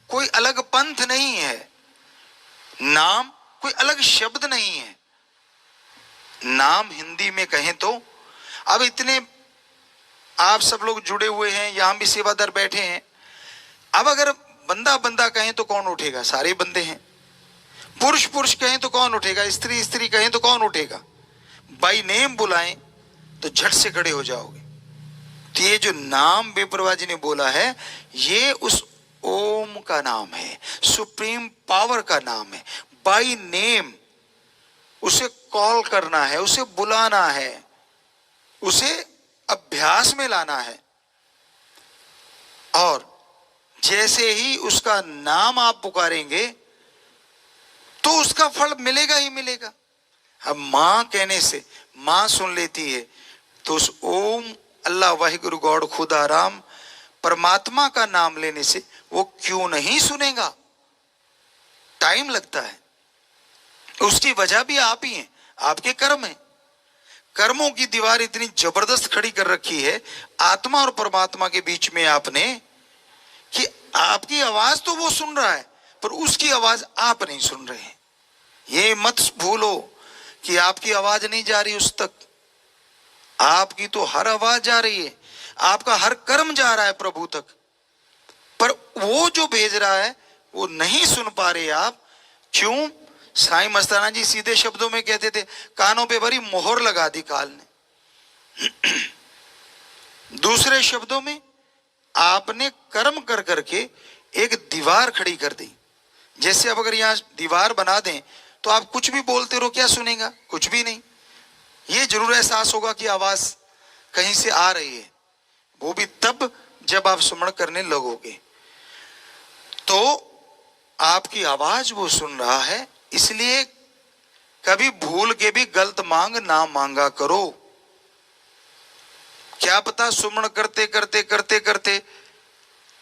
कोई अलग पंथ नहीं है, नाम कोई अलग शब्द नहीं है। नाम हिंदी में कहें तो, अब इतने आप सब लोग जुड़े हुए हैं, यहां भी सेवादार बैठे हैं, अब अगर बंदा बंदा कहें तो कौन उठेगा? सारे बंदे हैं। पुरुष पुरुष कहें तो कौन उठेगा? स्त्री स्त्री कहें तो कौन उठेगा? बाई नेम बुलाएं तो झट से खड़े हो जाओगे। तो ये जो नाम बेपरवाह जी ने बोला है, ये उस ओम का नाम है, सुप्रीम पावर का नाम है। बाई नेम उसे कॉल करना है, उसे बुलाना है, उसे अभ्यास में लाना है। और जैसे ही उसका नाम आप पुकारेंगे तो उसका फल मिलेगा ही मिलेगा। अब मां कहने से मां सुन लेती है, तो उस ओम अल्लाह वाहिगुरु गॉड खुदा राम परमात्मा का नाम लेने से वो क्यों नहीं सुनेगा? टाइम लगता है, उसकी वजह भी आप ही हैं, आपके कर्म हैं। कर्मों की दीवार इतनी जबरदस्त खड़ी कर रखी है आत्मा और परमात्मा के बीच में आपने, कि आपकी आवाज तो वो सुन रहा है पर उसकी आवाज आप नहीं सुन रहे हैं। ये मत भूलो कि आपकी आवाज नहीं जा रही उस तक, आपकी तो हर आवाज जा रही है, आपका हर कर्म जा रहा है प्रभु तक, पर वो जो भेज रहा है वो नहीं सुन पा रहे आप। क्यों? साईं मस्ताना जी सीधे शब्दों में कहते थे, कानों पे बड़ी मोहर लगा दी काल ने। दूसरे शब्दों में आपने कर्म कर करके एक दीवार खड़ी कर दी। जैसे अब अगर यहां दीवार बना दें तो आप कुछ भी बोलते रहो, क्या सुनेगा? कुछ भी नहीं। ये जरूर एहसास होगा कि आवाज कहीं से आ रही है, वो भी तब जब आप सुमरण करने लगोगे। तो आपकी आवाज वो सुन रहा है, इसलिए कभी भूल के भी गलत मांग ना मांगा करो। क्या पता सुमरण करते करते करते करते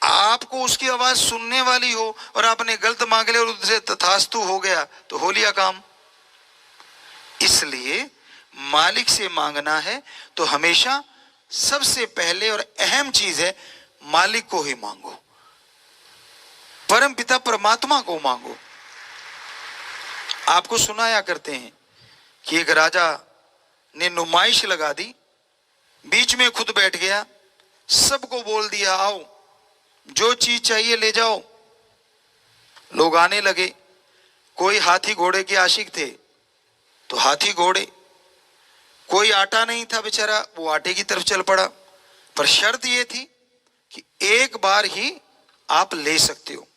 आपको उसकी आवाज सुनने वाली हो और आपने गलत मांग लिया और उससे तथास्तु हो गया तो हो लिया काम। इसलिए मालिक से मांगना है तो हमेशा सबसे पहले और अहम चीज है, मालिक को ही मांगो, परम पिता परमात्मा को मांगो। आपको सुनाया करते हैं कि एक राजा ने नुमाइश लगा दी, बीच में खुद बैठ गया, सबको बोल दिया आओ, जो चीज चाहिए ले जाओ। लोग आने लगे। कोई हाथी घोड़े के आशिक थे तो हाथी घोड़े, कोई आटा नहीं था बेचारा, वो आटे की तरफ चल पड़ा। पर शर्त ये थी कि एक बार ही आप ले सकते हो।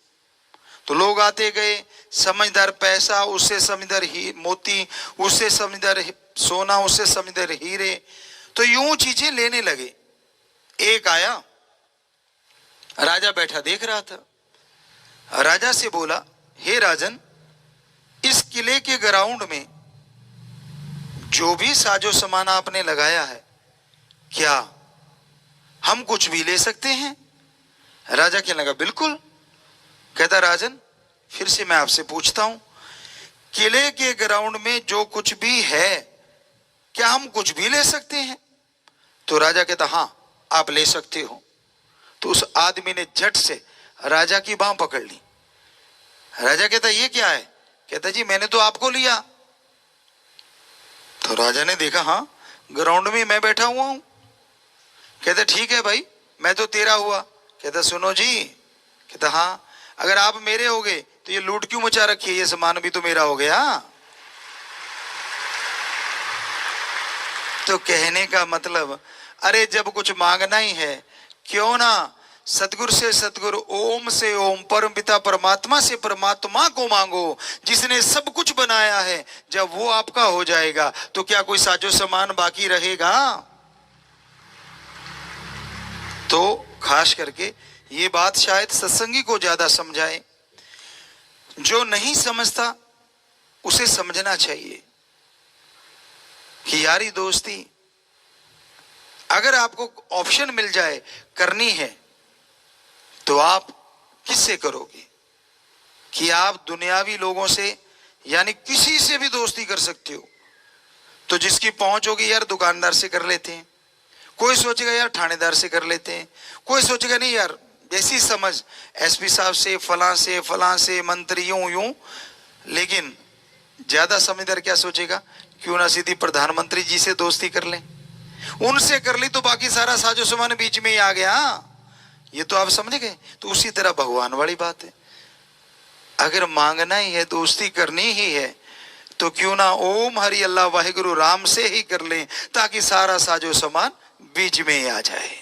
तो लोग आते गए, समझदार पैसा, उससे समझदार ही मोती, उससे समझदार सोना, उससे समझदार हीरे, तो यूं चीजें लेने लगे। एक आया, राजा बैठा देख रहा था। राजा से बोला, हे राजन, इस किले के ग्राउंड में जो भी साजो सामान आपने लगाया है, क्या हम कुछ भी ले सकते हैं? राजा कहने लगा, बिल्कुल। कहता, राजन फिर से मैं आपसे पूछता हूं, किले के ग्राउंड में जो कुछ भी है, क्या हम कुछ भी ले सकते हैं? तो राजा कहता, हां आप ले सकते हो। तो उस आदमी ने झट से राजा की बांह पकड़ ली। राजा कहता, ये क्या है? कहता, जी मैंने तो आपको लिया। तो राजा ने देखा, हां ग्राउंड में मैं बैठा हुआ हूं। कहता, ठीक है भाई, मैं तो तेरा हुआ। कहता, सुनो जी। कहता, हाँ अगर आप मेरे हो गए तो ये लूट क्यों मचा रखी है, ये सामान भी तो मेरा हो गया। तो कहने का मतलब, अरे जब कुछ मांगना ही है, क्यों ना सतगुरु से सतगुरु, ओम से ओम, परम पिता परमात्मा से परमात्मा को मांगो, जिसने सब कुछ बनाया है। जब वो आपका हो जाएगा तो क्या कोई साजो सामान बाकी रहेगा? तो खास करके ये बात शायद सत्संगी को ज्यादा समझाए। जो नहीं समझता उसे समझना चाहिए कि यारी दोस्ती अगर आपको ऑप्शन मिल जाए करनी है तो आप किससे करोगे? कि आप दुनियावी लोगों से यानी किसी से भी दोस्ती कर सकते हो। तो जिसकी पहुंच होगी, यार दुकानदार से कर लेते हैं, कोई सोचेगा यार थानेदार से कर लेते हैं, कोई सोचेगा नहीं यार जैसी समझ एसपी साहब से, फलां से मंत्री, यूं। लेकिन ज्यादा समझदार क्या सोचेगा, क्यों ना सीधी प्रधानमंत्री जी से दोस्ती कर लें। उनसे कर ली तो बाकी सारा साजो सामान बीच में ही आ गया। ये तो आप समझ गए। तो उसी तरह भगवान वाली बात है, अगर मांगना ही है, दोस्ती करनी ही है, तो क्यों ना ओम हरि अल्लाह वाहिगुरु राम से ही कर लें, ताकि सारा साजो सामान बीच में ही आ जाए।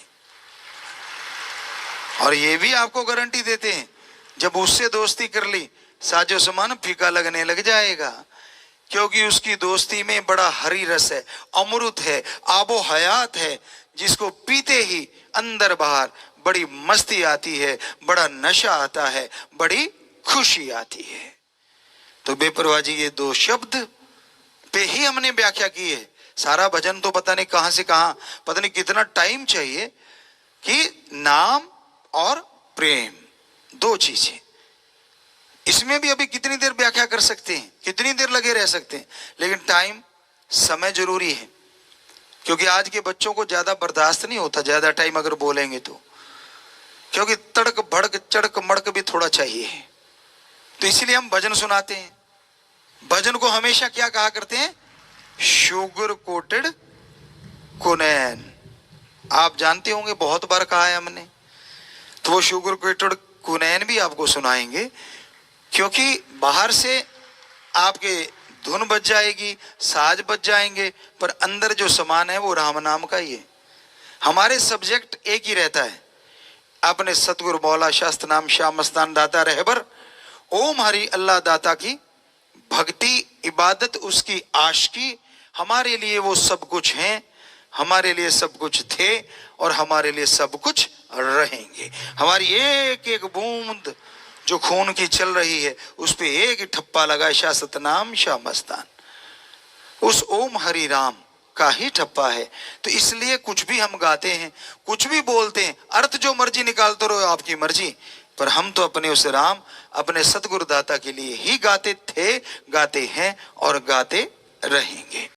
और ये भी आपको गारंटी देते हैं, जब उससे दोस्ती कर ली, साजो सामान फीका लगने लग जाएगा, क्योंकि उसकी दोस्ती में बड़ा हरी रस है, अमृत है, आबो हयात है, जिसको पीते ही अंदर बाहर बड़ी मस्ती आती है, बड़ा नशा आता है, बड़ी खुशी आती है। तो बेपरवाह जी, ये दो शब्द पे ही हमने व्याख्या की है। सारा भजन तो पता नहीं कहां से कहां, पता नहीं कितना टाइम चाहिए कि नाम और प्रेम दो चीजें, इसमें भी अभी कितनी देर व्याख्या कर सकते हैं, कितनी देर लगे रह सकते हैं। लेकिन टाइम, समय जरूरी है, क्योंकि आज के बच्चों को ज्यादा बर्दाश्त नहीं होता ज्यादा टाइम अगर बोलेंगे तो, क्योंकि तड़क भड़क चड़क मड़क भी थोड़ा चाहिए। तो इसलिए हम भजन सुनाते हैं। भजन को हमेशा क्या कहा करते हैं, शुगर कोटेड कुनैन। आप जानते होंगे, बहुत बार कहा है हमने। तो वो शुगर कोटेड कुनैन भी आपको सुनाएंगे, क्योंकि बाहर से आपके धुन बज जाएगी, साज बज जाएंगे, पर अंदर जो समान है वो राम नाम का ही है। हमारे सब्जेक्ट एक ही रहता है, अपने सतगुरु मौला शास्त्र नाम शाह मस्तान दाता रहबर, ओम हरि अल्लाह दाता की भक्ति, इबादत, उसकी आशिकी। हमारे लिए वो सब कुछ हैं, हमारे लिए सब कुछ थे, और हमारे लिए सब कुछ रहेंगे। हमारी एक एक बूंद जो खून की चल रही है, उस पे एक ठप्पा लगा शाह सतनाम शाह मस्तान, उस ओम हरि राम का ही ठप्पा है। तो इसलिए कुछ भी हम गाते हैं, कुछ भी बोलते हैं, अर्थ जो मर्जी निकालते रहो, आपकी मर्जी, पर हम तो अपने उस राम, अपने सतगुरु दाता के लिए ही गाते थे, गाते हैं और गाते रहेंगे।